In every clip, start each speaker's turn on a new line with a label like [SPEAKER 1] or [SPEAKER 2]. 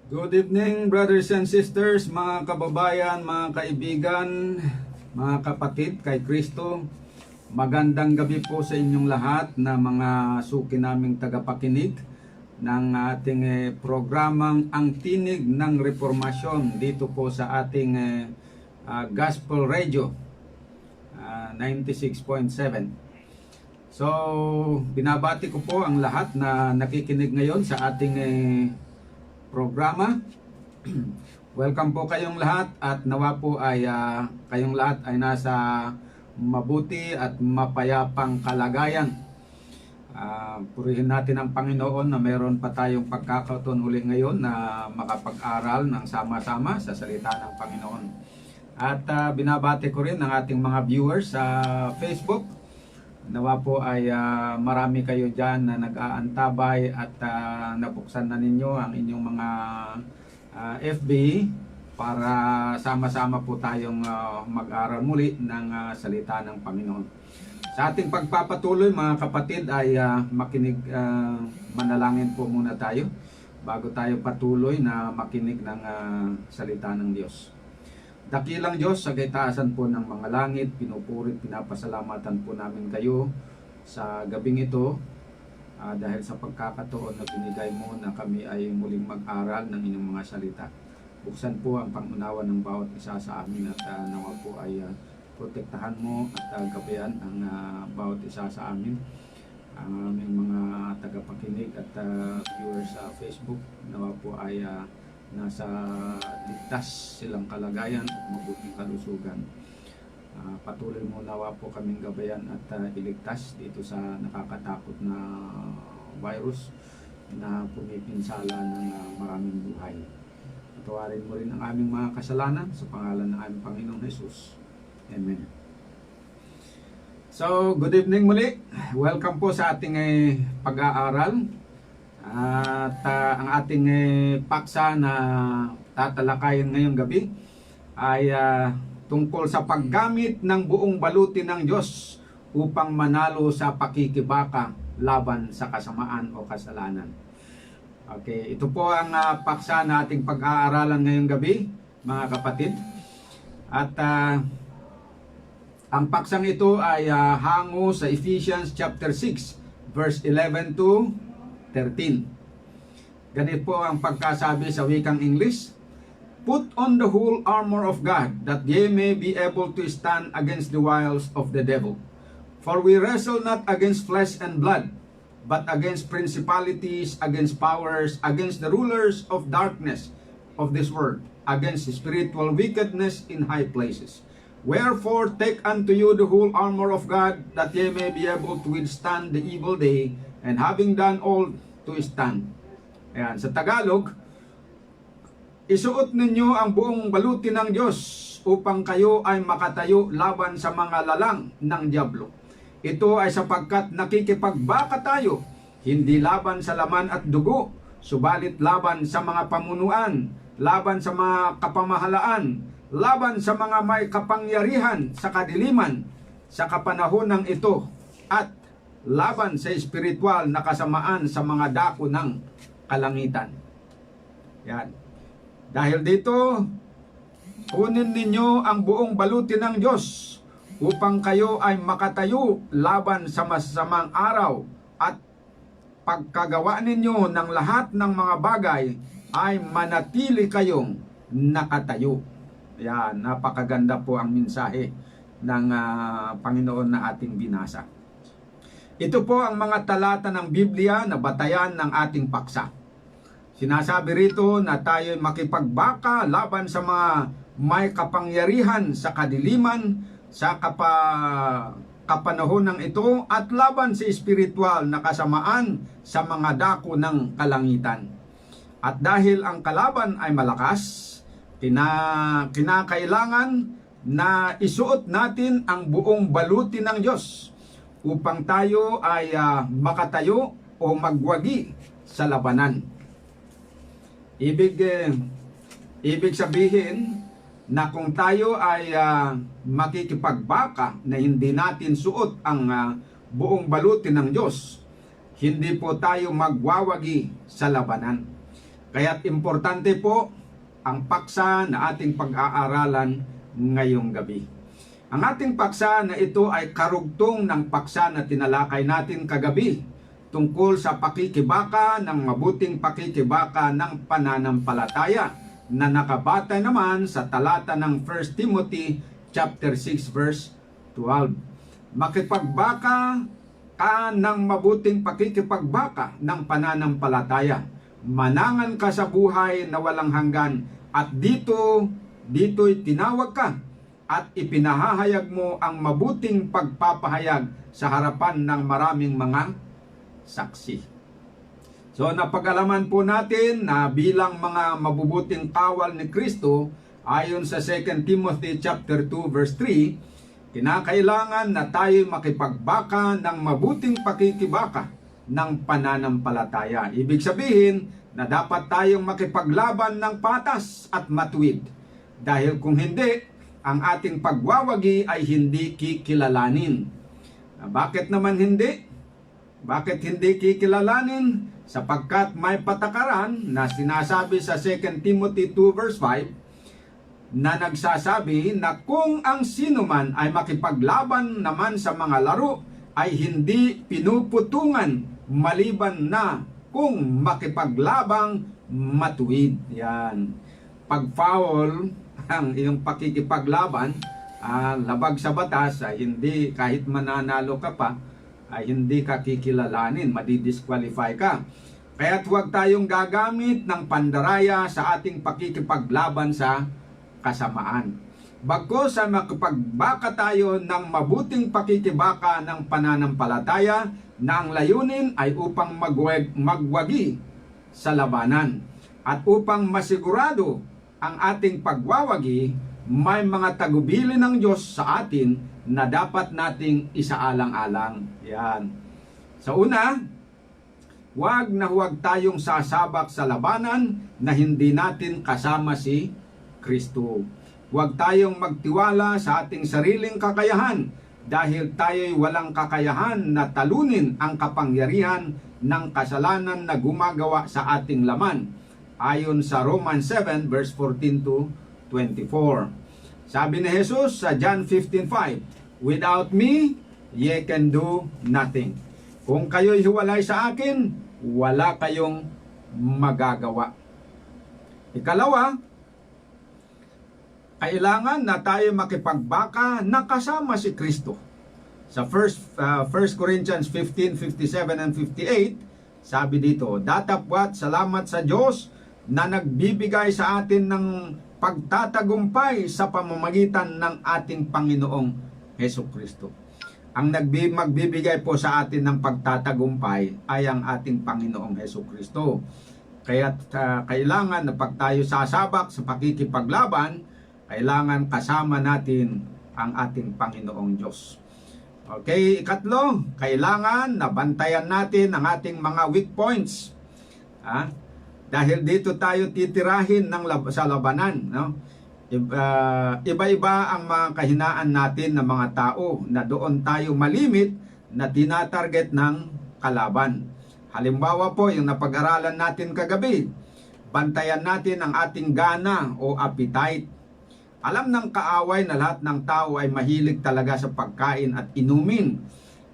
[SPEAKER 1] Good evening, brothers and sisters, mga kababayan, mga kaibigan, mga kapatid kay Kristo. Magandang gabi po sa inyong lahat na mga suki naming tagapakinig ng ating programang Ang Tinig ng Reformasyon dito po sa ating Gospel Radio 96.7. So, binabati ko po ang lahat na nakikinig ngayon sa ating programa. Welcome po kayong lahat at nawa po ay kayong lahat ay nasa mabuti at mapayapang kalagayan. Purihin natin ang Panginoon na mayroon pa tayong pagkakataon uli ngayon na makapag-aral ng sama-sama sa salita ng Panginoon. At binabati ko rin ang ating mga viewers sa Facebook. Nawa po ay marami kayo dyan na nag-aantabay at nabuksan na ninyo ang inyong mga FB para sama-sama po tayong mag-aral muli ng salita ng Panginoon. Sa ating pagpapatuloy mga kapatid ay makinig, manalangin po muna tayo bago tayo patuloy na makinig ng salita ng Diyos. Dakilang Diyos, sa kaitaasan po ng mga langit, pinupurit, pinapasalamatan po namin kayo sa gabing ito dahil sa pagkakataon na binigay mo na kami ay muling mag-aral ng inyong mga salita. Buksan po ang pangunawa ng bawat isa sa amin at nawa po ay protektahan mo at gabayan ang bawat isa sa amin. Ang aming mga tagapakinig at viewers sa Facebook, nawa po ay nasa ligtas silang kalagayan at mabuting kalusugan. Patuloy mo nawa po kaming gabayan at iligtas dito sa nakakatakot na virus na pumipinsala ng maraming buhay. Patawarin mo rin ang aming mga kasalanan sa pangalan ng aming Panginoong Jesus. Amen. So, good evening muli. Welcome po sa ating pag-aaral. At ang ating paksa na tatalakayin ngayong gabi ay tungkol sa paggamit ng buong baluti ng Diyos upang manalo sa pakikibaka laban sa kasamaan o kasalanan. Okay, ito po ang paksa na ating pag-aaralan ngayong gabi, mga kapatid. At ang paksang ito ay hango sa Ephesians chapter 6 verse 11 to 13. Ganito po ang pagkasabi sa wikang English. Put on the whole armor of God, that ye may be able to stand against the wiles of the devil. For we wrestle not against flesh and blood, but against principalities, against powers, against the rulers of darkness of this world, against spiritual wickedness in high places. Wherefore take unto you the whole armor of God, that ye may be able to withstand the evil day, and having done all, to stand. Ayan, sa Tagalog, isuot ninyo ang buong baluti ng Diyos upang kayo ay makatayo laban sa mga lalang ng dyablo. Ito ay sapagkat nakikipagbaka tayo, hindi laban sa laman at dugo, subalit laban sa mga pamunuan, laban sa mga kapamahalaan, laban sa mga may kapangyarihan sa kadiliman, sa kapanahonang ito, at laban sa espiritual na kasamaan sa mga dako ng kalangitan. Yan. Dahil dito, kunin ninyo ang buong baluti ng Diyos upang kayo ay makatayo laban sa masasamang araw, at pagkagawa ninyo ng lahat ng mga bagay ay manatili kayong nakatayo. Yan, napakaganda po ang mensahe ng Panginoon na ating binasa. Ito po ang mga talata ng Biblia na batayan ng ating paksa. Sinasabi rito na tayo makipagbaka laban sa mga may kapangyarihan sa kadiliman, sa kapanahon ng ito, at laban sa espiritual na kasamaan sa mga dako ng kalangitan. At dahil ang kalaban ay malakas, kinakailangan na isuot natin ang buong baluti ng Diyos upang tayo ay makatayo o magwagi sa labanan. Ibig sabihin na kung tayo ay makikipagbaka na hindi natin suot ang buong baluti ng Diyos, hindi po tayo magwawagi sa labanan. Kaya't importante po ang paksa na ating pag-aaralan ngayong gabi. Ang ating paksa na ito ay karugtong ng paksa na tinalakay natin kagabi tungkol sa pakikibaka ng mabuting pakikibaka ng pananampalataya na nakabatay naman sa talata ng 1 Timothy chapter 6 verse 12. Makipagbaka ka ng mabuting pakikipagbaka ng pananampalataya. Manangan ka sa buhay na walang hanggan at dito'y tinawag ka at ipinahahayag mo ang mabuting pagpapahayag sa harapan ng maraming mga saksi. So napag-alaman po natin na bilang mga mabubuting kawal ni Kristo, ayon sa 2 Timothy chapter 2 verse 3, kinakailangan na tayo makipagbaka ng mabuting pakikibaka ng pananampalataya. Ibig sabihin na dapat tayong makipaglaban ng patas at matuwid. Dahil kung hindi, ang ating pagwawagi ay hindi kikilalanin. Bakit naman hindi? Bakit hindi kikilalanin? Sapagkat may patakaran na sinasabi sa 2 Timothy 2 verse 5 na nagsasabi na kung ang sinuman ay makipaglaban naman sa mga laro ay hindi pinuputungan maliban na kung makipaglabang matuwid. Yan. Pag-foul ang iyong pakikipaglaban, labag sa batas, ay hindi, kahit mananalo ka pa, ay hindi ka kikilalanin, madidisqualify ka. Kaya't huwag tayong gagamit ng pandaraya sa ating pakikipaglaban sa kasamaan. Bagkus ay makipagbaka tayo ng mabuting pakikibaka ng pananampalataya na ang layunin ay upang magwagi sa labanan at upang masigurado ang ating pagwawagi, may mga tagubilin ng Diyos sa atin na dapat nating isaalang-alang. Yan. Sa una, huwag tayong sasabak sa labanan na hindi natin kasama si Kristo. Huwag tayong magtiwala sa ating sariling kakayahan dahil tayo'y walang kakayahan na talunin ang kapangyarihan ng kasalanan na gumagawa sa ating laman. Ayon sa Romans 7 verse 14 to 24. Sabi ni Jesus sa John 15:5, "Without me, ye can do nothing." Kung kayo'y hiwalay sa akin, wala kayong magagawa. Ikalawa, kailangan na tayo makipagbaka na kasama si Kristo. Sa 1 Corinthians 15:57 and 58, sabi dito, "Datapwat salamat sa Diyos na nagbibigay sa atin ng pagtatagumpay sa pamamagitan ng ating Panginoong Hesukristo." Ang magbibigay po sa atin ng pagtatagumpay ay ang ating Panginoong Hesukristo. Kaya kailangan na pag tayo sasabak sa pakikipaglaban, kailangan kasama natin ang ating Panginoong Diyos. Okay, ikatlo, kailangan na bantayan natin ang ating mga weak points. Dahil dito tayo titirahin sa labanan. No? Iba-iba ang mga kahinaan natin ng mga tao na doon tayo malimit na tinatarget ng kalaban. Halimbawa po, yung napag-aralan natin kagabi, bantayan natin ang ating gana o appetite. Alam ng kaaway na lahat ng tao ay mahilig talaga sa pagkain at inumin.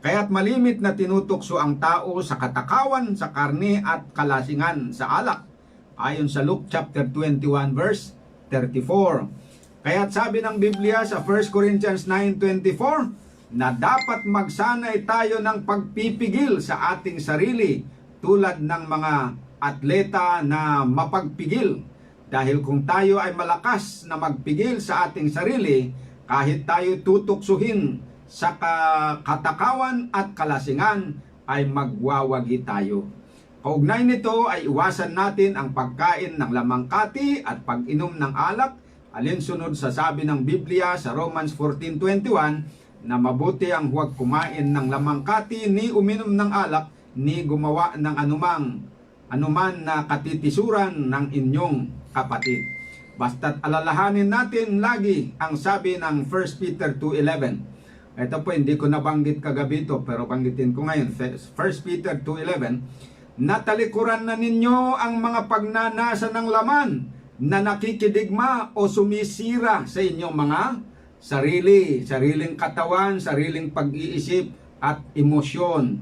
[SPEAKER 1] Kaya't malimit na tinutukso ang tao sa katakawan, sa karne at kalasingan sa alak. Ayon sa Luke chapter 21 verse 34. Kaya't sabi ng Biblia sa 1 Corinthians 9:24 na dapat magsanay tayo ng pagpipigil sa ating sarili tulad ng mga atleta na mapagpigil. Dahil kung tayo ay malakas na magpigil sa ating sarili, kahit tayo tutuksuhin sa katakawan at kalasingan, ay magwawagi tayo. Kaugnay nito ay iwasan natin ang pagkain ng lamangkati at pag-inom ng alak, alinsunod sa sabi ng Biblia sa Romans 14:21 na mabuti ang huwag kumain ng lamangkati ni uminom ng alak ni gumawa ng anuman na katitisuran ng inyong kapatid. Basta't alalahanin natin lagi ang sabi ng 1 Peter 2:11. Ito po, hindi ko nabanggit kagabi ito, pero banggitin ko ngayon. 1 Peter 2:11, Natalikuran na ninyo ang mga pagnanasa ng laman na nakikidigma o sumisira sa inyong mga sariling katawan, sariling pag-iisip at emosyon.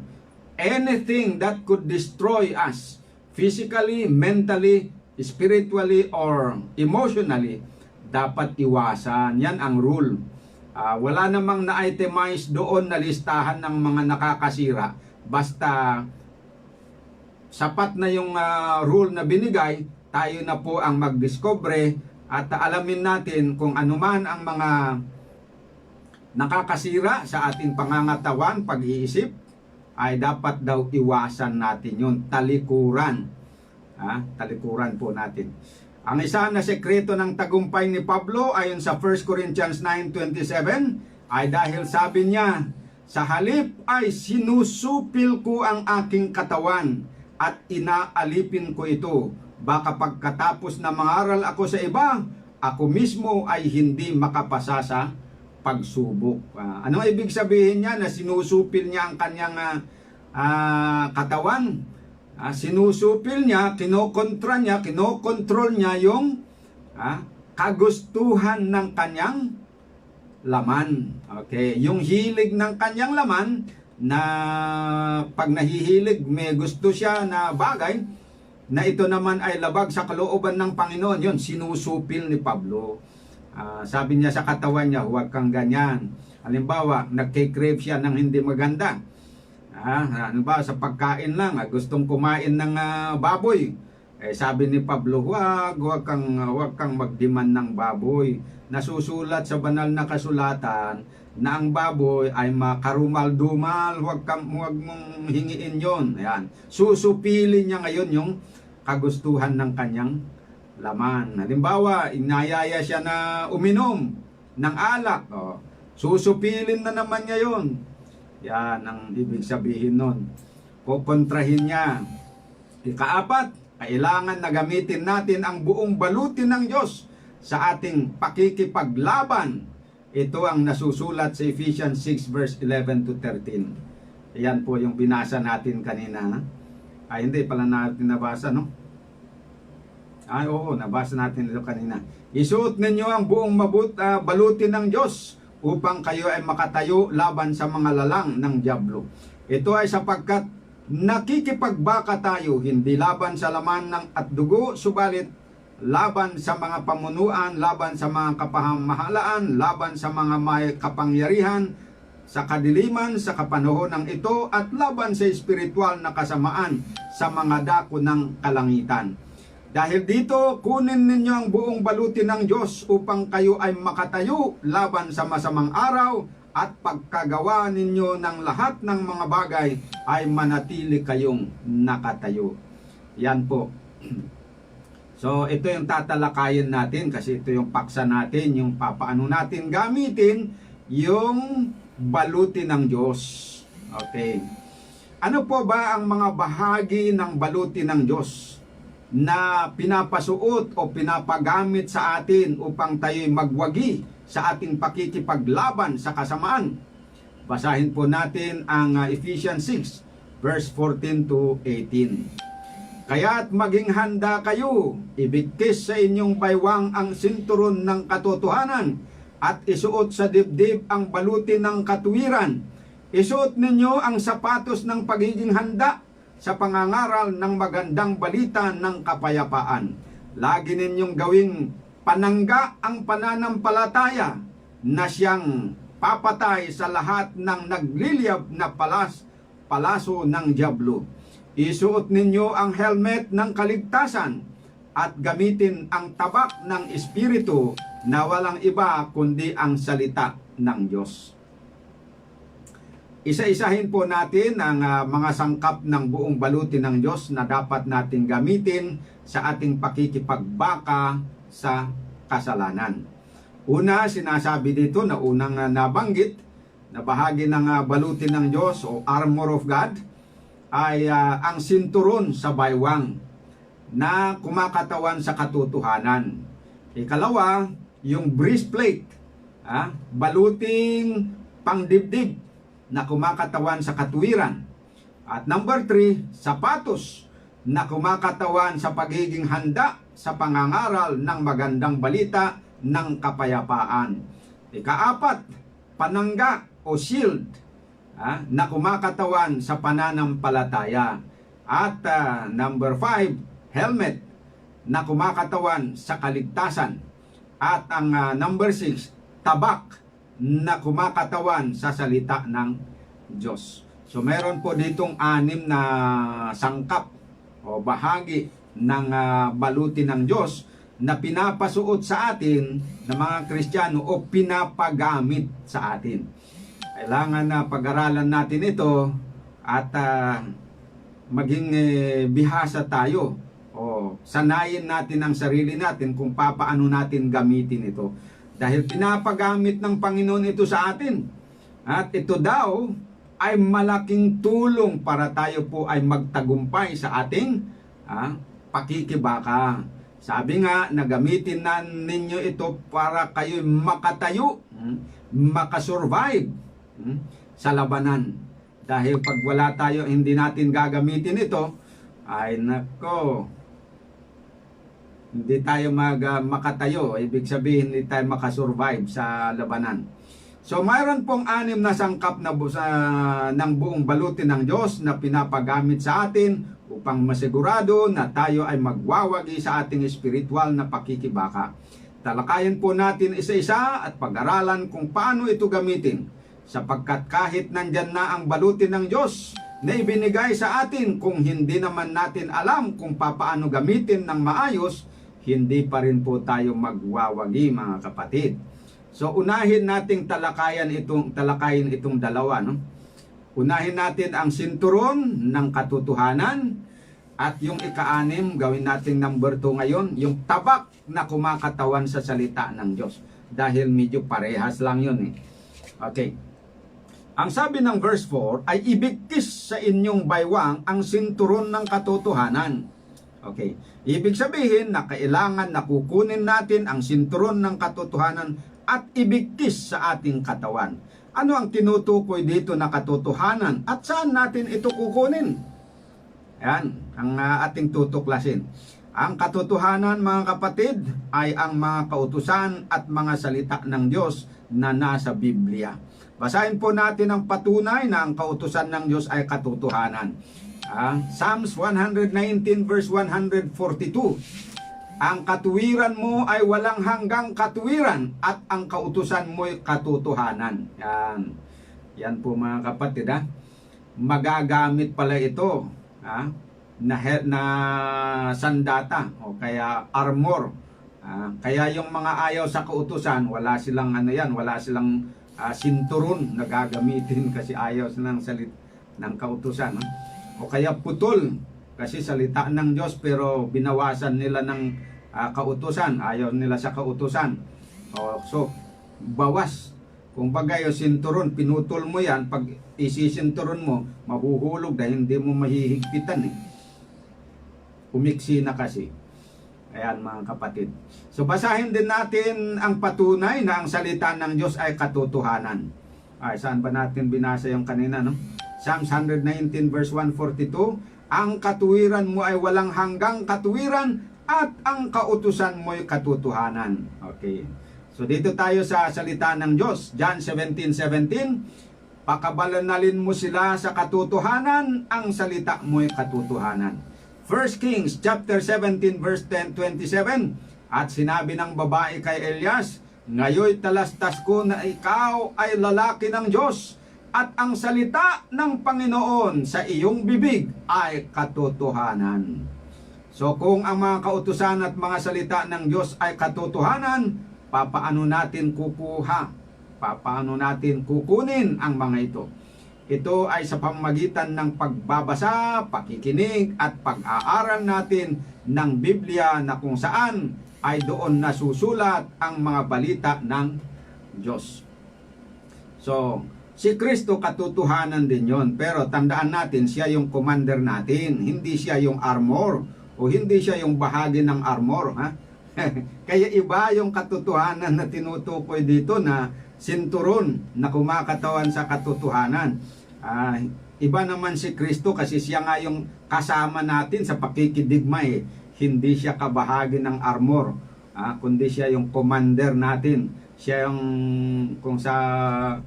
[SPEAKER 1] Anything that could destroy us physically, mentally, spiritually, or emotionally, dapat iwasan. Yan ang rule. Wala namang na-itemize doon na listahan ng mga nakakasira. Basta sapat na yung rule na binigay, tayo na po ang magdiscover at alamin natin kung anuman ang mga nakakasira sa ating pangangatawan, pag-iisip, ay dapat daw iwasan natin yun. Talikuran. Talikuran po natin. Ang isa na sekreto ng tagumpay ni Pablo ayon sa 1 Corinthians 9:27 ay dahil sabi niya, sa halip ay sinusupil ko ang aking katawan at inaalipin ko ito. Baka pagkatapos na mangaral ako sa iba, ako mismo ay hindi makapasa sa pagsubok. Ano ibig sabihin niya na sinusupil niya ang kanyang katawan? Sinusupil niya, kinokontra niya, kinokontrol niya yung kagustuhan ng kanyang laman. Okay, yung hilig ng kanyang laman na pag nahihilig, may gusto siya na bagay na ito naman ay labag sa kalooban ng Panginoon. Yun, sinusupil ni Pablo. Sabi niya sa katawan niya, huwag kang ganyan. Halimbawa, nagkikrave siya ng hindi maganda. Halimbawa, sa pagkain lang, gustong kumain ng baboy. Sabi ni Pablo, huwag kang magdiman ng baboy. Nasusulat sa banal na kasulatan na ang baboy ay makarumal-dumal, huwag mong hingiin yon. Ayan. Susupilin niya ngayon yung kagustuhan ng kanyang laman. Halimbawa, inayaya siya na uminom ng alak. Susupilin na naman niya yon. Yan ang ibig sabihin nun. Kukontrahin niya. Ikaapat, kailangan na gamitin natin ang buong baluti ng Diyos sa ating pakikipaglaban. Ito ang nasusulat sa Ephesians 6 verse 11 to 13. Yan po yung binasa natin kanina. Hindi pala natin nabasa, no? Oo, nabasa natin ito kanina. Isuot ninyo ang buong baluti ng Diyos upang kayo ay makatayo laban sa mga lalang ng dyablo. Ito ay sapagkat nakikipagbaka tayo, hindi laban sa laman at dugo, subalit laban sa mga pamunuan, laban sa mga kapamahalaan, laban sa mga may kapangyarihan, sa kadiliman, sa kapanahon ng ito, at laban sa espiritual na kasamaan sa mga dako ng kalangitan. Dahil dito, kunin ninyo ang buong baluti ng Diyos upang kayo ay makatayo laban sa masamang araw, at pagkagawa ninyo ng lahat ng mga bagay ay manatili kayong nakatayo. Yan po. So, ito yung tatalakayin natin kasi ito yung paksa natin, yung papaano natin gamitin yung baluti ng Diyos. Okay. Ano po ba ang mga bahagi ng baluti ng Diyos na pinapasuot o pinapagamit sa atin upang tayo'y magwagi sa ating pakikipaglaban sa kasamaan? Basahin po natin ang Ephesians 6 verse 14 to 18. Kaya't maging handa kayo, ibigkis sa inyong baywang ang sinturon ng katotohanan at isuot sa dibdib ang baluti ng katuwiran. Isuot ninyo ang sapatos ng pagiging handa sa pangangaral ng magandang balita ng kapayapaan. Lagi ninyong gawing panangga ang pananampalataya na siyang papatay sa lahat ng nagliliyab na palaso ng dyablo. Isuot ninyo ang helmet ng kaligtasan at gamitin ang tabak ng Espiritu na walang iba kundi ang salita ng Diyos. Isa-isahin po natin ang mga sangkap ng buong baluti ng Diyos na dapat nating gamitin sa ating pakikipagbaka sa kasalanan. Una, sinasabi dito na unang nabanggit na bahagi ng baluti ng Diyos o armor of God ay ang sinturon sa baywang na kumakatawan sa katotohanan. Ikalawa, yung breastplate, baluting pangdibdib na kumakatawan sa katuwiran. At number 3, sapatos na kumakatawan sa pagiging handa sa pangangaral ng magandang balita ng kapayapaan. Ika-4, panangga o shield na kumakatawan sa pananampalataya. At number 5, helmet na kumakatawan sa kaligtasan. At ang number 6, tabak na kumakatawan sa salita ng Diyos. So meron po ditong 6 na sangkap o bahagi ng baluti ng Diyos na pinapasuot sa atin ng mga Kristiyano o pinapagamit sa atin. Kailangan na pag-aralan natin ito at maging bihasa tayo o sanayin natin ang sarili natin kung paano natin gamitin ito. Dahil pinapagamit ng Panginoon ito sa atin. At ito daw ay malaking tulong para tayo po ay magtagumpay sa ating pakikibaka. Sabi nga, nagamitin na ninyo ito para kayo makatayo, makasurvive sa labanan. Dahil pag wala tayo, hindi natin gagamitin ito, ay nako, hindi tayo makatayo. Ibig sabihin, hindi tayo makasurvive sa labanan. So mayroon pong 6 na sangkap na ng buong baluti ng Diyos na pinapagamit sa atin upang masigurado na tayo ay magwawagi sa ating espiritual na pakikibaka. Talakayin po natin isa-isa at pag-aralan kung paano ito gamitin, sapagkat kahit nandyan na ang baluti ng Diyos na ibinigay sa atin, kung hindi naman natin alam kung paano gamitin ng maayos, hindi pa rin po tayo magwawagi, mga kapatid. So unahin nating talakayin itong dalawa, no? Unahin natin ang sinturon ng katotohanan at yung ika-6 gawin nating number 2 ngayon, yung tabak na kumakatawan sa salita ng Diyos. Dahil medyo parehas lang yun eh. Okay. Ang sabi ng verse 4 ay ibigkis sa inyong baywang ang sinturon ng katotohanan. Okay. Ibig sabihin na kailangan na kukunin natin ang sinturon ng katotohanan at ibigkis sa ating katawan. Ano ang tinutukoy dito na katotohanan at saan natin ito kukunin? Yan, ang ating tutuklasin. Ang katotohanan, mga kapatid, ay ang mga kautusan at mga salita ng Diyos na nasa Biblia. Basahin po natin ang patunay na ang kautusan ng Diyos ay katotohanan. Psalms 119 verse 142. Ang katuwiran mo ay walang hanggang katuwiran at ang kautusan mo'y katotohanan. Yan. Yan po, mga kapatid. Magagamit pala ito na sandata o kaya armor. Kaya yung mga ayaw sa kautusan, wala silang wala silang sinturon na gagamitin kasi ayaw silang ng kautusan. O kaya putol kasi salita ng Diyos pero binawasan nila ng kautusan, ayaw nila sa kautusan. So bawas. Kung bagay yung sinturon, pinutol mo yan, pag isisinturon mo, mahuhulog dahil hindi mo mahihigpitan eh. Umiksi na kasi. Ayan, mga kapatid. So basahin din natin ang patunay na ang salita ng Diyos ay katotohanan. Saan ba natin binasa yung kanina, no? Psalms 119 verse 142. Ang katuwiran mo ay walang hanggang katuwiran at ang kautusan mo'y katotohanan. Okay. So dito tayo sa salita ng Diyos. John 17:17. Pakabalanalin mo sila sa katotohanan, ang salita mo'y katotohanan. 1 Kings chapter 17 verse 10-27. At sinabi ng babae kay Elias, ngayoy talastas ko na ikaw ay lalaki ng Diyos at ang salita ng Panginoon sa iyong bibig ay katotohanan. So kung ang mga kautusan at mga salita ng Diyos ay katotohanan, papaano natin kukuha? Papaano natin kukunin ang mga ito? Ito ay sa pamamagitan ng pagbabasa, pakikinig at pag-aaral natin ng Biblia na kung saan ay doon nasusulat ang mga balita ng Diyos. So, si Kristo katotohanan din yon, pero tandaan natin siya yung commander natin, hindi siya yung armor o hindi siya yung bahagi ng armor. Kaya iba yung katotohanan na tinutukoy dito na sinturon na kumakatawan sa katotohanan. Ah, iba naman si Kristo kasi siya nga yung kasama natin sa pakikidigma eh. Hindi siya kabahagi ng armor, kundi siya yung commander natin. Siya yung kung sa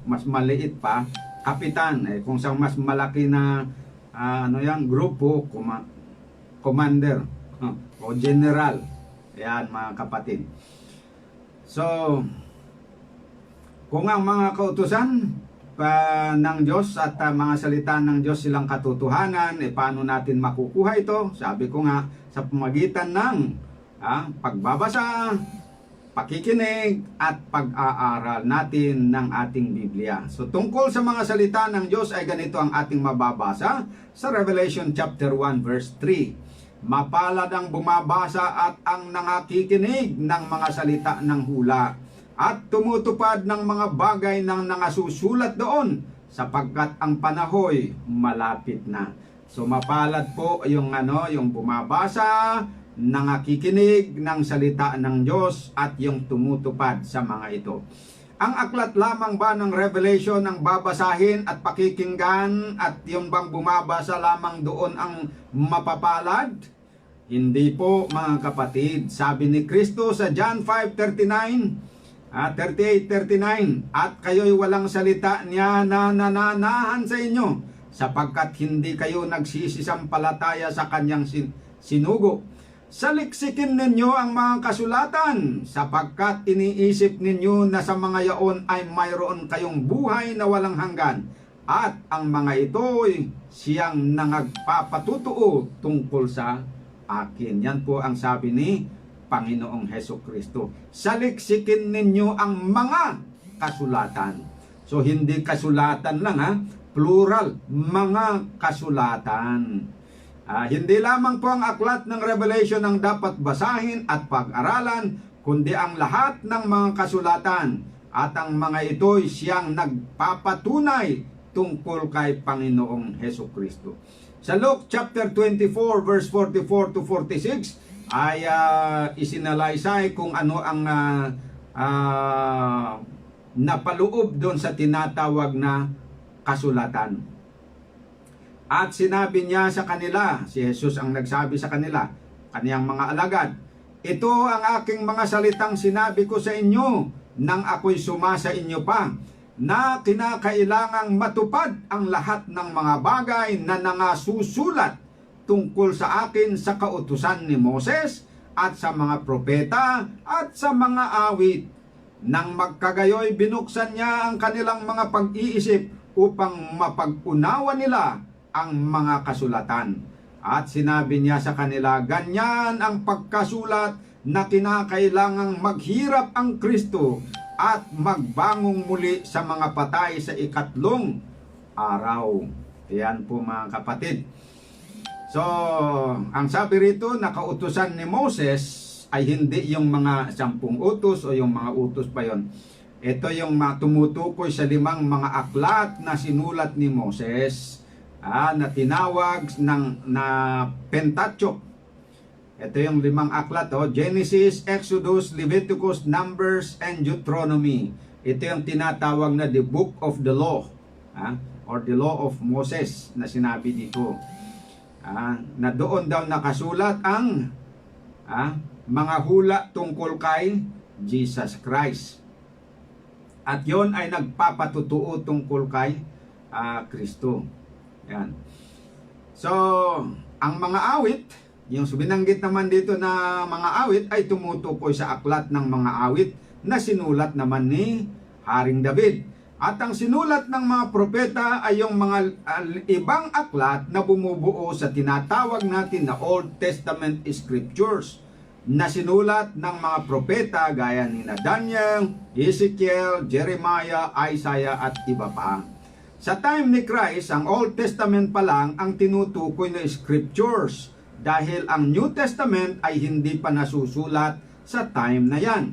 [SPEAKER 1] mas maliit pa, kapitan. Kung sa mas malaki na grupo, commander o general. Yan mga kapatid. So, kung ang mga kautusan ng Diyos at mga salita ng Diyos silang katotohanan, paano natin makukuha ito? Sabi ko nga, sa pamagitan ng pagbabasa, pakikinig, at pag-aaral natin ng ating Biblia. So tungkol sa mga salita ng Diyos ay ganito ang ating mababasa sa Revelation chapter 1 verse 3. Mapalad ang bumabasa at ang nangakikinig ng mga salita ng hula at tumutupad ng mga bagay ng nangasusulat doon sapagkat ang panahoy malapit na. So mapalad po yung bumabasa, nangakikinig ng salita ng Diyos at yung tumutupad sa mga ito. Ang aklat lamang ba ng Revelation ang babasahin at pakikinggan at yung bang bumabasa lamang doon ang mapapalad? Hindi po mga kapatid. Sabi ni Kristo sa John 5:38, 38-39, at kayo'y walang salita niya na nananahan sa inyo, sapagkat hindi kayo nagsisisampalataya sa kanyang sinugo. Saliksikin ninyo ang mga kasulatan, sapagkat iniisip ninyo na sa mga yaon ay mayroon kayong buhay na walang hanggan, at ang mga ito'y siyang nangagpapatutuo tungkol sa akin. Yan po ang sabi ni Panginoong Hesukristo. Saliksikin ninyo ang mga kasulatan. So hindi kasulatan lang plural, mga kasulatan. Hindi lamang po ang aklat ng Revelation ang dapat basahin at pag-aralan, kundi ang lahat ng mga kasulatan, at ang mga ito'y siyang nagpapatunay tungkol kay Panginoong Hesukristo. Sa Luke chapter 24 verse 44 to 46 ay isinalaysay kung ano ang napaloob doon sa tinatawag na kasulatan. At sinabi niya sa kanila, si Jesus ang nagsabi sa kanila, kaniyang mga alagad, ito ang aking mga salitang sinabi ko sa inyo nang ako'y sumasa inyo pa, na kinakailangang matupad ang lahat ng mga bagay na nangasusulat tungkol sa akin sa kautusan ni Moses at sa mga propeta at sa mga awit. Nang magkagayoy, binuksan niya ang kanilang mga pag-iisip upang mapag-unawa nila ang mga kasulatan. At sinabi niya sa kanila, ganyan ang pagkasulat na kinakailangang maghirap ang Kristo at magbangong muli sa mga patay sa ikatlong araw. Yan po mga kapatid. So, ang sabi rito na kautusan ni Moses ay hindi yung mga 10 utos o yung mga utos pa yon. Ito yung tumutukoy sa 5 mga aklat na sinulat ni Moses na tinawag na Pentateuch. Ito yung 5 aklat, Genesis, Exodus, Leviticus, Numbers, and Deuteronomy. Ito yung tinatawag na the Book of the Law, or the Law of Moses na sinabi dito. Na doon daw nakasulat ang mga hula tungkol kay Jesus Christ. At yon ay nagpapatutuo tungkol kay Kristo. Yan. So, ang mga awit, yung binanggit naman dito na mga awit ay tumutukoy sa aklat ng mga awit na sinulat naman ni Haring David. At ang sinulat ng mga propeta ay yung mga ibang aklat na bumubuo sa tinatawag natin na Old Testament Scriptures na sinulat ng mga propeta gaya ni Daniel, Ezekiel, Jeremiah, Isaiah at iba pa. Sa time ni Christ, ang Old Testament pa lang ang tinutukoy na Scriptures dahil ang New Testament ay hindi pa nasusulat sa time na yan.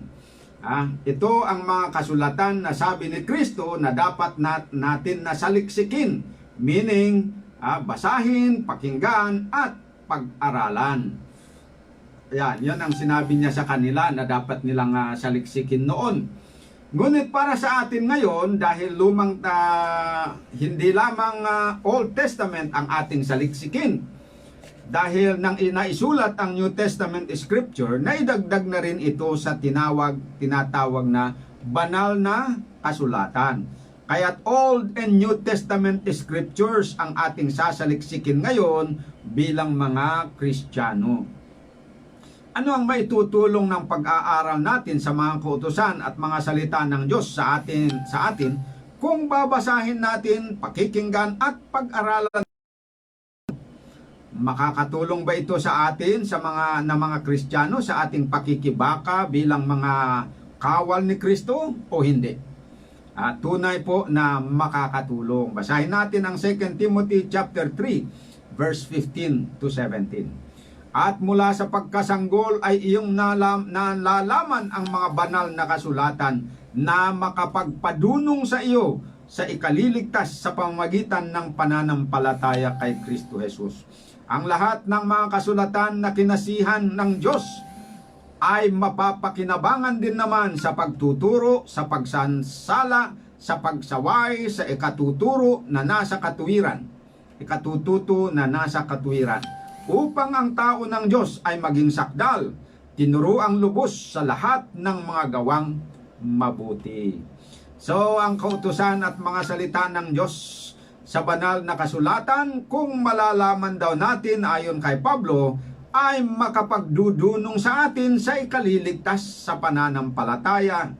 [SPEAKER 1] Ito ang mga kasulatan na sabi ni Kristo na dapat natin nasaliksikin, meaning basahin, pakinggan at pag-aralan. Yan ang sinabi niya sa kanila na dapat nilang saliksikin noon. Ngunit para sa atin ngayon, dahil hindi lamang Old Testament ang ating saliksikin, dahil nang inaisulat ang New Testament Scripture, naidagdag na rin ito sa tinatawag na banal na kasulatan. Kaya't Old and New Testament Scriptures ang ating sasaliksikin ngayon bilang mga Kristiyano. Ano ang maitutulong ng pag-aaral natin sa mga kautusan at mga salita ng Diyos sa atin kung babasahin natin, pakikinggan at pag-aralan? Makakatulong ba ito sa atin sa mga Kristiyano sa ating pakikibaka bilang mga kawal ni Kristo o hindi? Tunay po na makakatulong. Basahin natin ang 2 Timothy chapter 3 verse 15 to 17. At mula sa pagkasanggol ay iyong nalalaman ang mga banal na kasulatan na makapagpadunong sa iyo sa ikaliligtas sa pamamagitan ng pananampalataya kay Kristo Jesus. Ang lahat ng mga kasulatan na kinasihan ng Diyos ay mapapakinabangan din naman sa pagtuturo, sa pagsansala, sa pagsaway, sa ikatututo na nasa katuwiran, upang ang tao ng Diyos ay maging sakdal, tinuruang lubos sa lahat ng mga gawang mabuti. So, ang kautusan at mga salita ng Diyos sa banal na kasulatan, kung malalaman daw natin ayon kay Pablo, ay makapagdudunong sa atin sa ikaliligtas sa pananampalataya.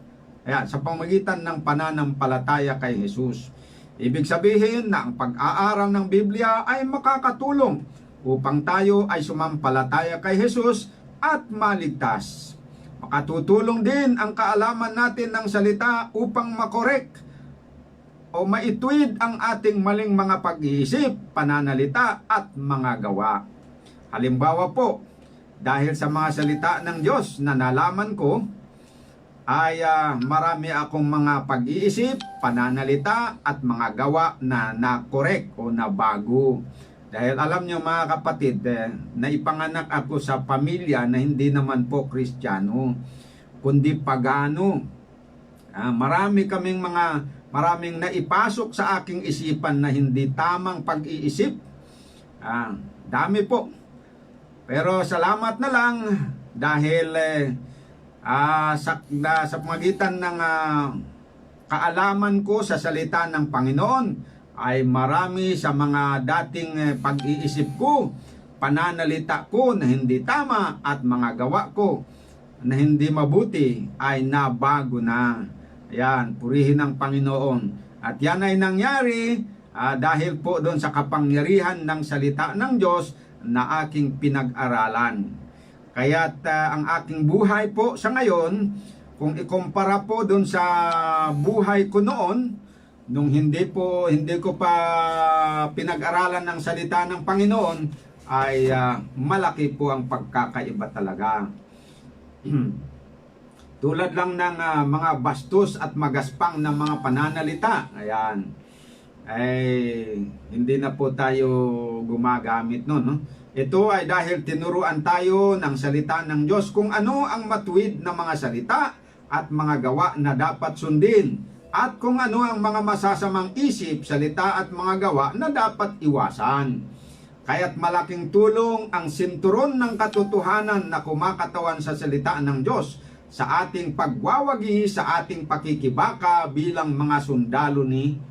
[SPEAKER 1] Sa pamamagitan ng pananampalataya kay Jesus. Ibig sabihin na ang pag-aaral ng Biblia ay makakatulong upang tayo ay sumampalataya kay Jesus at maligtas. Makatutulong din ang kaalaman natin ng salita upang makorek o maituwid ang ating maling mga pag-iisip, pananalita at mga gawa. Halimbawa po, dahil sa mga salita ng Diyos na nalaman ko, ay marami akong mga pag-iisip, pananalita at mga gawa na nakorek o nabago. Dahil alam nyo mga kapatid, naipanganak ako sa pamilya na hindi naman po Kristiyano, kundi pagano. Maraming naipasok sa aking isipan na hindi tamang pag-iisip. Dami po. Pero salamat na lang dahil sa pamagitan ng kaalaman ko sa salita ng Panginoon, ay marami sa mga dating pag-iisip ko, pananalita ko na hindi tama at mga gawa ko na hindi mabuti ay nabago na. Ayan, purihin ang Panginoon. At yan ay nangyari dahil po doon sa kapangyarihan ng salita ng Diyos na aking pinag-aralan. Kaya't ang aking buhay po sa ngayon, kung ikumpara po doon sa buhay ko noon, nung hindi ko pa pinag-aralan ng salita ng Panginoon, ay malaki po ang pagkakaiba talaga. Tulad lang ng mga bastos at magaspang na mga pananalita, ayan, ay hindi na po tayo gumagamit nun, no? Ito ay dahil tinuruan tayo ng salita ng Diyos kung ano ang matuwid na mga salita at mga gawa na dapat sundin, at kung ano ang mga masasamang isip, salita at mga gawa na dapat iwasan. Kaya't malaking tulong ang sinturon ng katotohanan na kumakatawan sa salita ng Diyos sa ating pagwawagi, sa ating pakikibaka bilang mga sundalo ni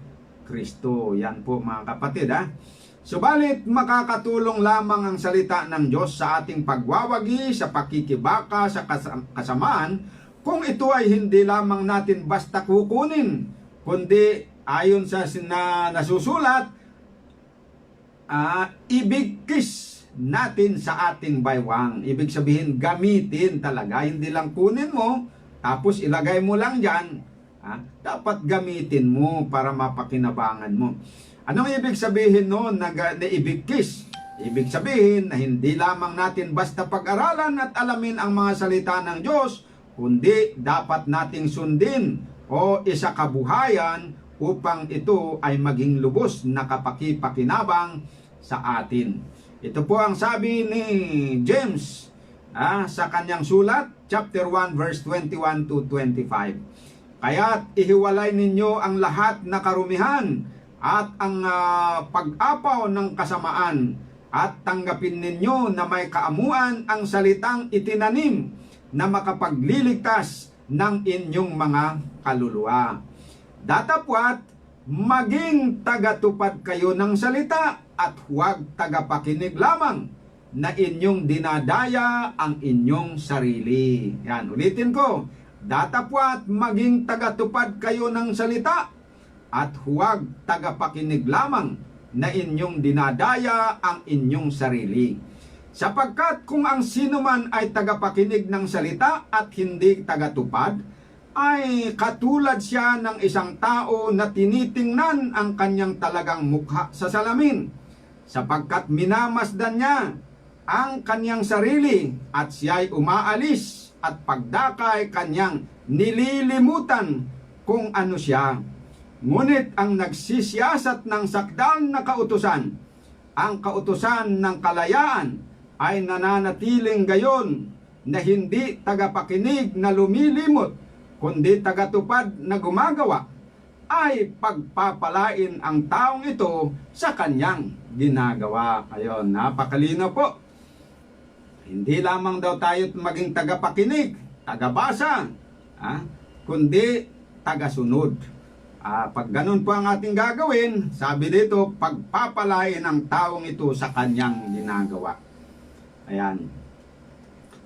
[SPEAKER 1] Kristo. Yan po mga kapatid. Subalit makakatulong lamang ang salita ng Diyos sa ating pagwawagi, sa pakikibaka, sa kasamaan, kung ito ay hindi lamang natin basta kukunin, kundi ayon sa nasusulat, ibigkis natin sa ating baywang. Ibig sabihin, gamitin talaga. Hindi lang kunin mo, tapos ilagay mo lang dyan. Dapat gamitin mo para mapakinabangan mo. Anong ibig sabihin noon na ibigkis? Ibig sabihin na hindi lamang natin basta pag-aralan at alamin ang mga salita ng Diyos, kundi dapat nating sundin o isakabuhayan upang ito ay maging lubos na kapakipakinabang sa atin. Ito po ang sabi ni James sa kanyang sulat, chapter 1, verse 21 to 25. Kaya't ihiwalay ninyo ang lahat na karumihan at ang pag-apaw ng kasamaan, at tanggapin ninyo na may kaamuan ang salitang itinanim na makapagliligtas ng inyong mga kaluluwa. Datapwat, maging tagatupad kayo ng salita at huwag tagapakinig lamang na inyong dinadaya ang inyong sarili. Yan, ulitin ko. Datapwat, maging tagatupad kayo ng salita at huwag tagapakinig lamang na inyong dinadaya ang inyong sarili. Sapagkat kung ang sino man ay tagapakinig ng salita at hindi tagatupad, ay katulad siya ng isang tao na tinitingnan ang kanyang talagang mukha sa salamin, sapagkat minamasdan niya ang kanyang sarili at siya'y umaalis at pagdakay kanyang nililimutan kung ano siya. Ngunit ang nagsisiyasat ng sakdal na kautusan, ang kautusan ng kalayaan, ay nananatiling gayon na hindi tagapakinig na lumilimot, kundi tagatupad na gumagawa, ay pagpapalain ang taong ito sa kanyang ginagawa. Ayon, napakalino po. Hindi lamang daw tayo maging tagapakinig, tagabasa, kundi tagasunod. Pag ganun po ang ating gagawin, sabi dito, pagpapalain ang taong ito sa kanyang ginagawa. Ayan.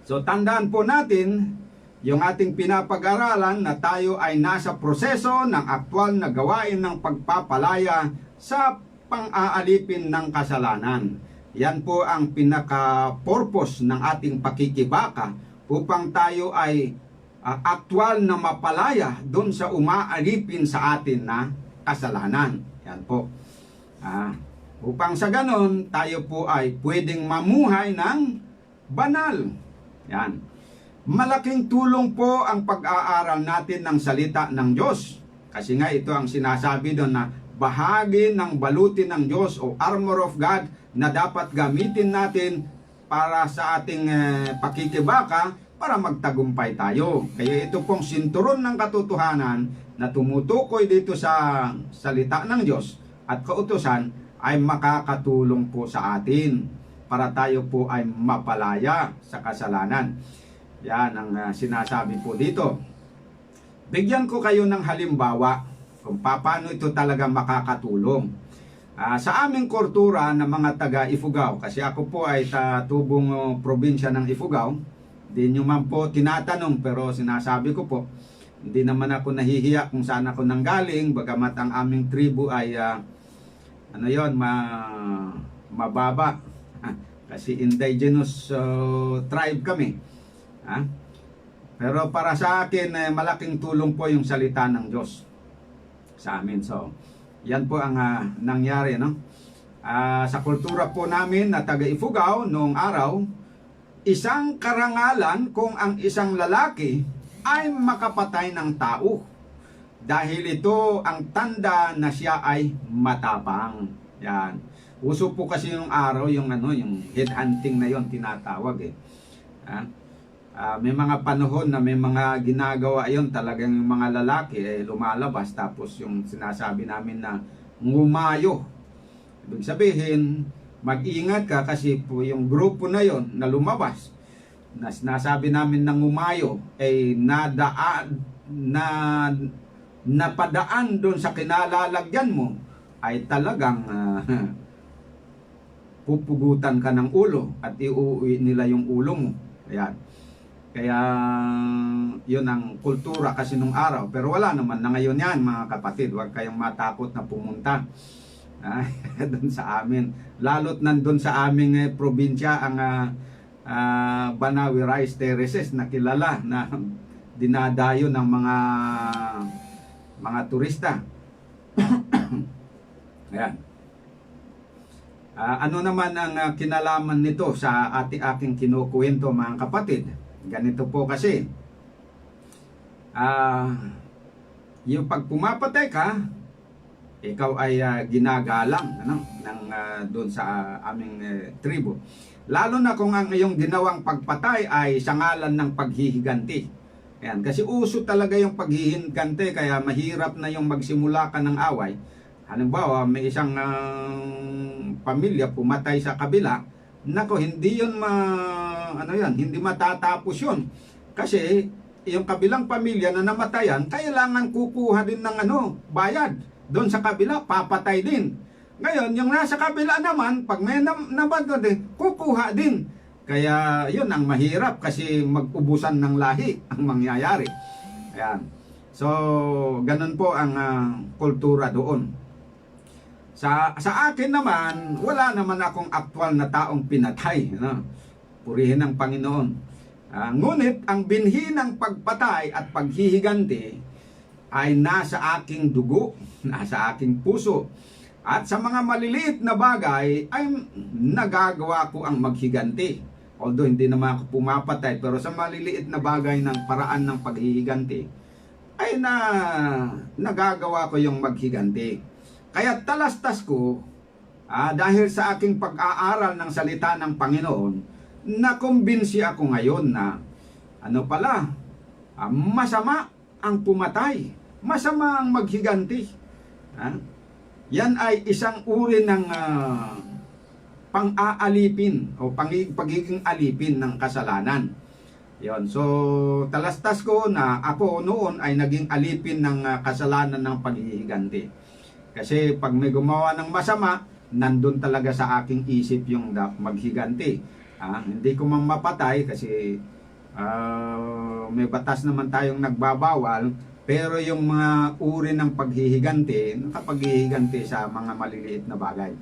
[SPEAKER 1] So, tandaan po natin, yung ating pinapag-aralan na tayo ay nasa proseso ng aktwal na gawain ng pagpapalaya sa pang-aalipin ng kasalanan. Yan po ang pinaka-purpose ng ating pakikibaka upang tayo ay aktwal na mapalaya doon sa umaalipin sa atin na kasalanan. Yan po. Upang sa ganon, tayo po ay pwedeng mamuhay ng banal. Yan. Malaking tulong po ang pag-aaral natin ng salita ng Diyos. Kasi nga ito ang sinasabi doon na bahagi ng balutin ng Diyos o armor of God na dapat gamitin natin para sa ating pakikibaka para magtagumpay tayo. Kaya ito pong sinturon ng katotohanan na tumutukoy dito sa salita ng Diyos at kautusan ay makakatulong po sa atin para tayo po ay mapalaya sa kasalanan. Yan ang sinasabi po dito. Bigyan ko kayo ng halimbawa kung paano ito talaga makakatulong. Sa aming kultura ng mga taga Ifugao, kasi ako po ay tubong probinsya ng Ifugao, hindi nyo man po tinatanong pero sinasabi ko po, hindi naman ako nahihiya kung saan ako nanggaling, bagamat ang aming tribu ay mababa. Kasi indigenous tribe kami. Pero para sa akin, malaking tulong po yung salita ng Diyos sa amin. So, yan po ang nangyari, no? Sa kultura po namin na taga Ifugao noong araw, isang karangalan kung ang isang lalaki ay makapatay ng tao. Dahil ito ang tanda na siya ay matapang. Yan. Uso po kasi yung araw, yung headhunting na yon tinatawag eh. May mga panahon na may mga ginagawa yon talagang yung mga lalaki lumalabas tapos yung sinasabi namin na ngumayo. Ibig sabihin, mag-ingat ka kasi po yung grupo na yon na lumabas na sinasabi namin na ngumayo ay napadaan doon sa kinalalagyan mo ay talagang pupugutan ka ng ulo at iuwi nila yung ulo mo. Ayan. Kaya yun ang kultura kasi nung araw. Pero wala naman na ngayon yan mga kapatid. Huwag kayong matakot na pumunta doon sa amin. Lalo't nandun sa aming probinsya ang Banawi Rice Terraces na kilala na dinadayo ng mga turista. Ayan. Ano naman ang kinalaman nito sa aking kinukuwento mga kapatid? Ganito po kasi, yung pag pumapatay ka, ikaw ay ginagalang doon sa aming tribo. Lalo na kung ang iyong ginawang pagpatay ay sa ngalan ng paghihiganti. Ayan, kasi uso talaga yung paghihingante, kaya mahirap na yung magsimula ka ng away. Halimbawa, may isang pamilya pumatay sa kabila, nako, hindi yun hindi matatapos yun. Kasi yung kabilang pamilya na namatayan, kailangan kukuha din ng bayad. Doon sa kabila, papatay din. Ngayon, yung nasa kabila naman, pag may nabatid din, kukuha din. Kaya yun ang mahirap kasi mag-ubusan ng lahi ang mangyayari. Ayan. So, ganun po ang kultura doon. Sa akin naman, wala naman akong aktwal na taong pinatay. Purihin ang Panginoon. Ngunit ang binhi ng pagpatay at paghihiganti ay nasa aking dugo, nasa aking puso. At sa mga maliliit na bagay ay nagagawa ko ang maghiganti. Although hindi naman ako pumapatay, pero sa maliliit na bagay ng paraan ng paghihiganti ay nagagawa ko yung maghiganti. Kaya talastas ko, dahil sa aking pag-aaral ng salita ng Panginoon, nakumbinsi ako ngayon na masama ang pumatay, masama ang maghiganti. Yan ay isang uri ng pang-aalipin o pagiging alipin ng kasalanan. Yon. So, talastas ko na ako noon ay naging alipin ng kasalanan ng paghihiganti. Kasi pag may gumawa ng masama, nandun talaga sa aking isip yung maghiganti. Hindi ko mang mapatay kasi may batas naman tayong nagbabawal, pero yung mga uri ng paghihiganti, nakapaghihiganti sa mga maliliit na bagay.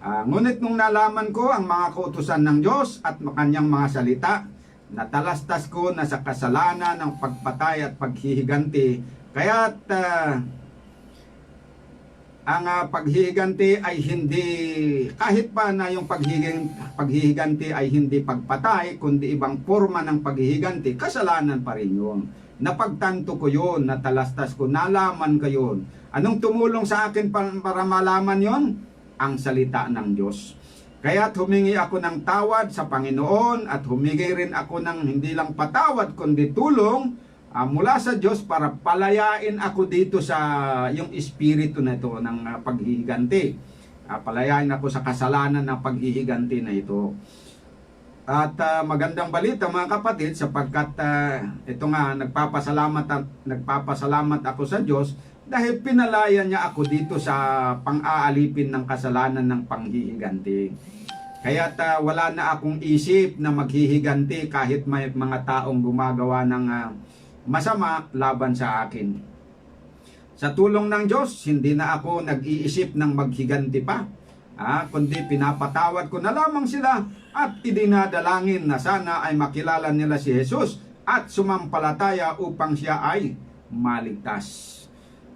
[SPEAKER 1] Ngunit nung nalaman ko ang mga kautusan ng Diyos at kanyang mga salita, natalastas ko na sa kasalanan ng pagpatay at paghihiganti, kaya't ang paghihiganti ay hindi, kahit pa na yung paghihiganti ay hindi pagpatay, kundi ibang forma ng paghihiganti, kasalanan pa rin yun. Napagtanto ko yun, natalastas ko, nalaman ko yun. Anong tumulong sa akin para malaman yon? Ang salita ng Diyos. Kaya humingi ako ng tawad sa Panginoon at humingi rin ako ng hindi lang patawad kundi tulong mula sa Diyos para palayain ako dito sa yung espiritu na ito ng paghihiganti. Palayain ako sa kasalanan ng paghihiganti na ito. At magandang balita mga kapatid, sapagkat ito nga nagpapasalamat ako sa Diyos dahil pinalaya niya ako dito sa pang-aalipin ng kasalanan ng panghihiganti. Kaya't wala na akong isip na maghihiganti kahit may mga taong gumagawa ng masama laban sa akin. Sa tulong ng Diyos, hindi na ako nag-iisip ng maghiganti pa. Kundi pinapatawad ko na lamang sila at idinadalangin na sana ay makilala nila si Jesus at sumampalataya upang siya ay maligtas.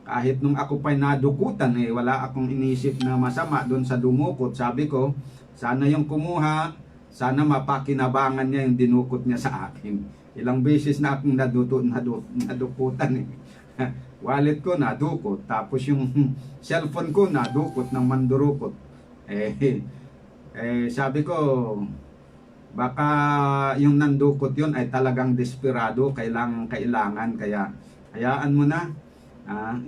[SPEAKER 1] Kahit nung ako pa'y nadukutan, wala akong inisip na masama doon sa dumukot. Sabi ko, sana yung kumuha, sana mapakinabangan niya yung dinukot niya sa akin. Ilang beses na akong nadukutan. Wallet ko nadukot, tapos yung cellphone ko nadukot ng mandurukot. Sabi ko, baka yung nandukot yun ay talagang desperado, kailangan, kaya hayaan mo na.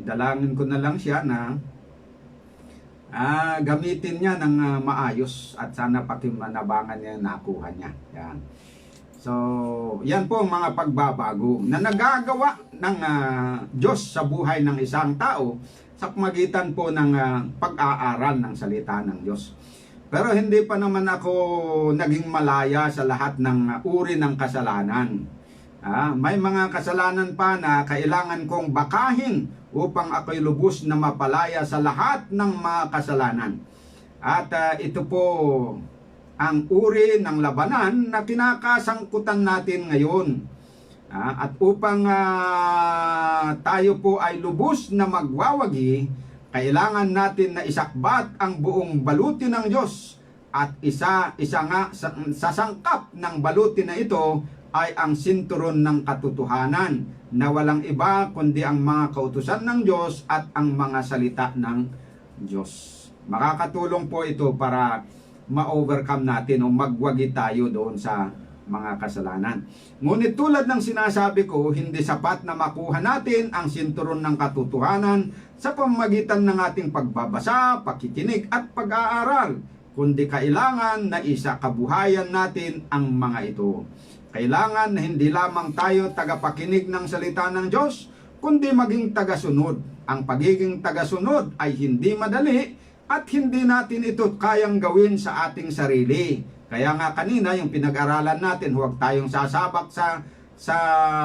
[SPEAKER 1] Dalangin ko na lang siya na gamitin niya ng maayos at sana pakimanabangan niya nakuha niya. Yan. So, yan po ang mga pagbabago na nagagawa ng Diyos sa buhay ng isang tao sa pamagitan po ng pag-aaral ng salita ng Diyos. Pero hindi pa naman ako naging malaya sa lahat ng uri ng kasalanan. May mga kasalanan pa na kailangan kong bakahin upang ako'y lubos na mapalaya sa lahat ng mga kasalanan. At ito po ang uri ng labanan na kinakasangkutan natin ngayon. At upang tayo po ay lubos na magwawagi, kailangan natin na isakbat ang buong baluti ng Diyos. At isa nga sa sangkap ng baluti na ito ay ang sinturon ng katotohanan na walang iba kundi ang mga kautusan ng Diyos at ang mga salita ng Diyos. Makakatulong po ito para ma-overcome natin o magwagi tayo doon sa mga kasalanan. Ngunit tulad ng sinasabi ko, hindi sapat na makuha natin ang sinturon ng katotohanan sa pamamagitan ng ating pagbabasa, pakikinig at pag-aaral, kundi kailangan na isakabuhayan natin ang mga ito. Kailangan na hindi lamang tayo tagapakinig ng salita ng Diyos, kundi maging tagasunod. Ang pagiging tagasunod ay hindi madali at hindi natin ito kayang gawin sa ating sarili. Kaya nga kanina yung pinag-aralan natin, huwag tayong sasabak sa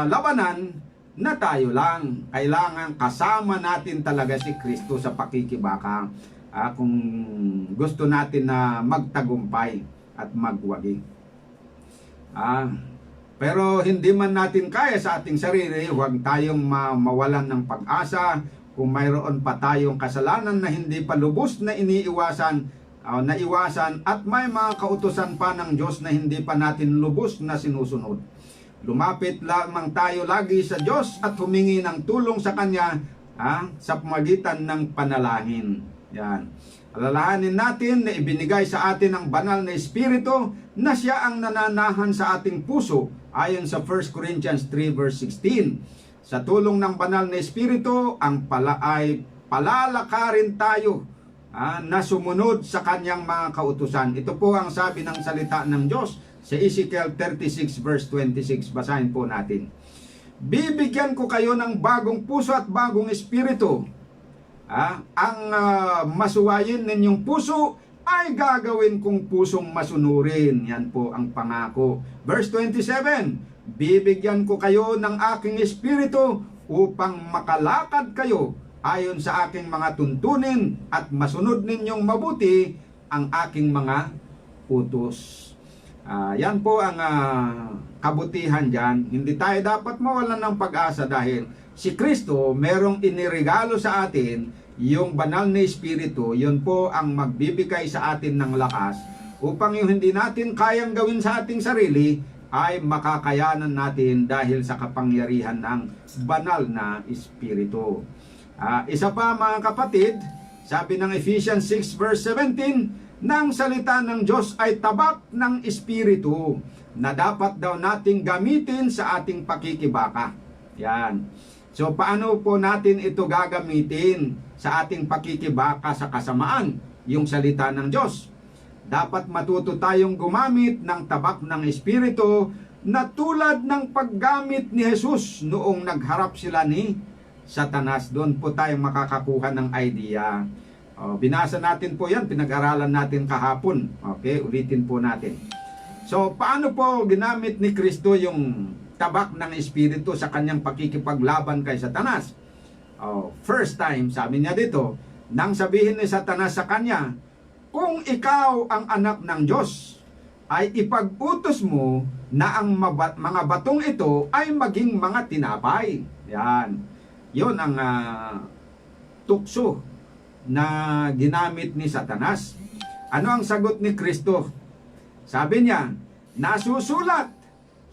[SPEAKER 1] labanan na tayo lang. Kailangan kasama natin talaga si Kristo sa pakikibaka. Kung gusto natin na magtagumpay at magwagi. Pero hindi man natin kaya sa ating sarili, huwag tayong mawalan ng pag-asa. Kung mayroon pa tayong kasalanan na hindi pa lubos na naiwasan at may mga kautusan pa ng Diyos na hindi pa natin lubos na sinusunod. Lumapit lamang tayo lagi sa Diyos at humingi ng tulong sa Kanya sa pamagitan ng panalangin. Yan. Alalahanin natin na ibinigay sa atin ang banal na Espiritu na siya ang nananahan sa ating puso ayon sa 1 Corinthians 3 verse 16. Sa tulong ng banal na Espiritu, ay palalakarin tayo na sumunod sa kanyang mga kautusan. Ito po ang sabi ng salita ng Diyos sa Ezekiel 36 verse 26. Basahin po natin. Bibigyan ko kayo ng bagong puso at bagong espiritu. Ang masuwayin ninyong puso ay gagawin kong pusong masunurin. Yan po ang pangako. Verse 27. Bibigyan ko kayo ng aking espiritu upang makalakad kayo ayon sa aking mga tuntunin at masunod ninyong mabuti ang aking mga utos. Yan po ang kabutihan dyan. Hindi tayo dapat mawalan ng pag-asa dahil si Kristo merong iniregalo sa atin, yung banal na espiritu. Yun po ang magbibigay sa atin ng lakas upang yung hindi natin kayang gawin sa ating sarili ay makakayanan natin dahil sa kapangyarihan ng banal na espiritu. Isa pa mga kapatid, sabi ng Ephesians 6 verse 17, ng salita ng Diyos ay tabak ng espiritu na dapat daw nating gamitin sa ating pakikibaka. Yan. So paano po natin ito gagamitin sa ating pakikibaka sa kasamaan? Yung salita ng Diyos. Dapat matuto tayong gumamit ng tabak ng espiritu na tulad ng paggamit ni Jesus noong nagharap sila ni Satanas. Doon po tayo makakakuha ng idea. Binasa natin po yan, pinag-aralan natin kahapon. Okay, ulitin po natin. So, paano po ginamit ni Kristo yung tabak ng espiritu sa kanyang pakikipaglaban kay Satanas? First time, sabi niya dito, nang sabihin ni Satanas sa kanya, kung ikaw ang anak ng Diyos, ay ipag-utos mo na ang mga batong ito ay maging mga tinapay. Yan. Yun ang tukso na ginamit ni Satanas. Ano ang sagot ni Kristo? Sabi niya, nasusulat,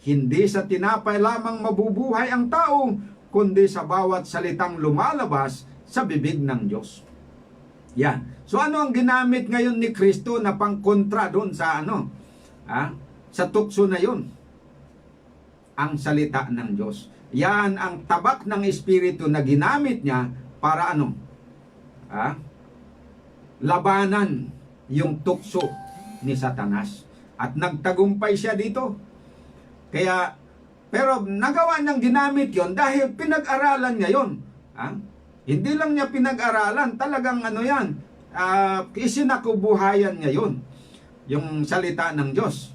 [SPEAKER 1] hindi sa tinapay lamang mabubuhay ang tao, kundi sa bawat salitang lumalabas sa bibig ng Diyos. Yan. So ano ang ginamit ngayon ni Kristo na pangkontra doon sa sa tukso na yun? Ang salita ng Diyos. Yan ang tabak ng espiritu na ginamit niya para labanan yung tukso ni Satanas. At nagtagumpay siya dito. Pero nagawa niyang ginamit yon dahil pinag-aralan niya yon. Hindi lang niya pinag-aralan, talagang isinakubuhayan niya yun, yung salita ng Diyos.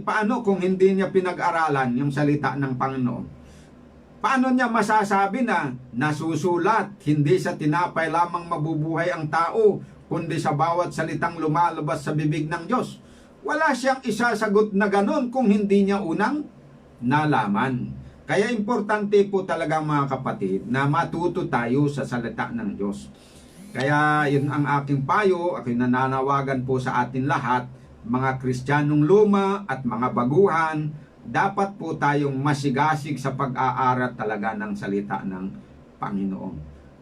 [SPEAKER 1] Paano kung hindi niya pinag-aralan yung salita ng Panginoon? Paano niya masasabi na nasusulat, hindi sa tinapay lamang mabubuhay ang tao, kundi sa bawat salitang lumalabas sa bibig ng Diyos? Wala siyang isasagot na ganun kung hindi niya unang nalaman. Kaya importante po talaga mga kapatid na matuto tayo sa salita ng Diyos. Kaya yun ang aking payo, aking nananawagan po sa atin lahat, mga Kristiyanong luma at mga baguhan, dapat po tayong masigasig sa pag-aaral talaga ng salita ng Panginoon.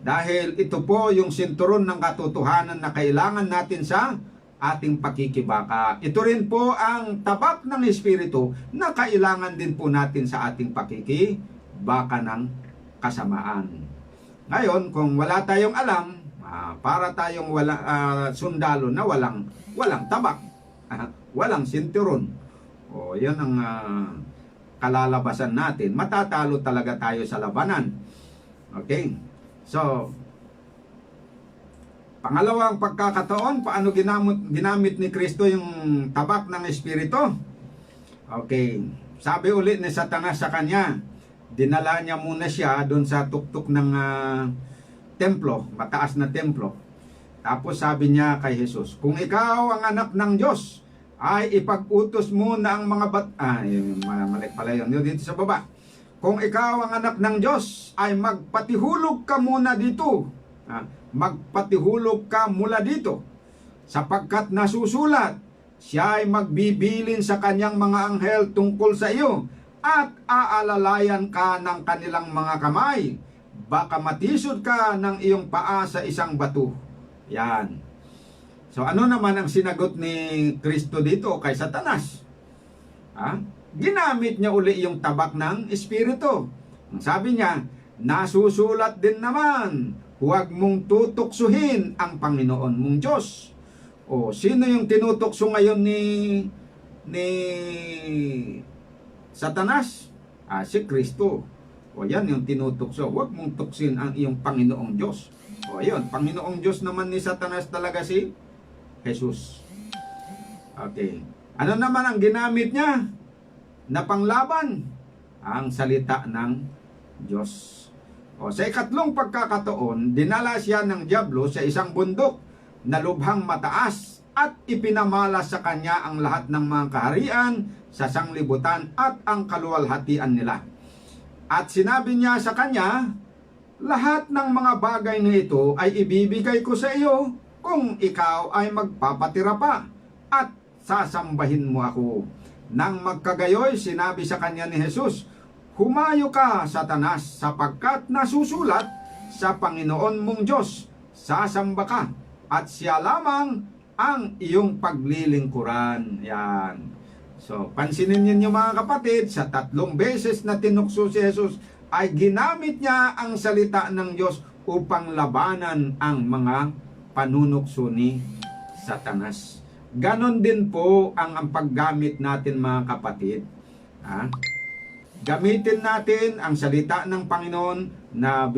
[SPEAKER 1] Dahil ito po yung sinturon ng katotohanan na kailangan natin sa ating pakikibaka. Ito rin po ang tabak ng Espiritu na kailangan din po natin sa ating pakikibaka ng kasamaan. Ngayon, kung wala tayong alam, para tayong sundalo na walang tabak, walang sinturon. O yan ang kalalabasan natin. Matatalo talaga tayo sa labanan. Okay? So, pangalawang pagkakataon, paano ginamit ni Kristo yung tabak ng Espiritu? Okay. Sabi ulit ni Satanas sa kanya, dinala niya muna siya doon sa tuktok ng templo, mataas na templo. Tapos sabi niya kay Jesus, kung ikaw ang anak ng Diyos, ay ipag-utos mo na ang mga mali pala yun dito sa baba. Kung ikaw ang anak ng Diyos, ay magpatihulog ka muna dito. Magpatihulog ka mula dito, sapagkat nasusulat, siya ay magbibilin sa kanyang mga anghel tungkol sa iyo, at aalalayan ka ng kanilang mga kamay. Baka matisod ka ng iyong paa sa isang bato. Yan. So ano naman ang sinagot ni Kristo dito kay Satanas? Ginamit niya uli yung tabak ng Espiritu. Ang sabi niya, nasusulat din naman, huwag mong tutuksuhin ang Panginoon mong Diyos. O sino yung tinutukso ngayon ni Satanas? Si Kristo. O yan yung tinutukso. Huwag mong tuksin ang iyong Panginoong Diyos. O yun, Panginoong Diyos naman ni Satanas talaga si Jesus. Okay. Ano naman ang ginamit niya na panglaban? Ang salita ng Diyos. O, sa ikatlong pagkakataon, dinala siya ng dyablo sa isang bundok na lubhang mataas at ipinamalas sa kanya ang lahat ng mga kaharian sa sanglibutan at ang kaluwalhatian nila. At sinabi niya sa kanya, lahat ng mga bagay na ito ay ibibigay ko sa iyo kung ikaw ay magpapatira pa at sasambahin mo ako. Nang magkagayoy, sinabi sa kanya ni Jesus, humayo ka, Satanas, sapagkat nasusulat, sa Panginoon mong Diyos, sasamba ka, at siya lamang ang iyong paglilingkuran. Yan. So, pansinin ninyo mga kapatid, sa 3 beses na tinukso si Jesus, ay ginamit niya ang salita ng Diyos upang labanan ang mga panunukso ni Satanas. Ganon din po ang paggamit natin mga kapatid. Gamitin natin ang salita ng Panginoon na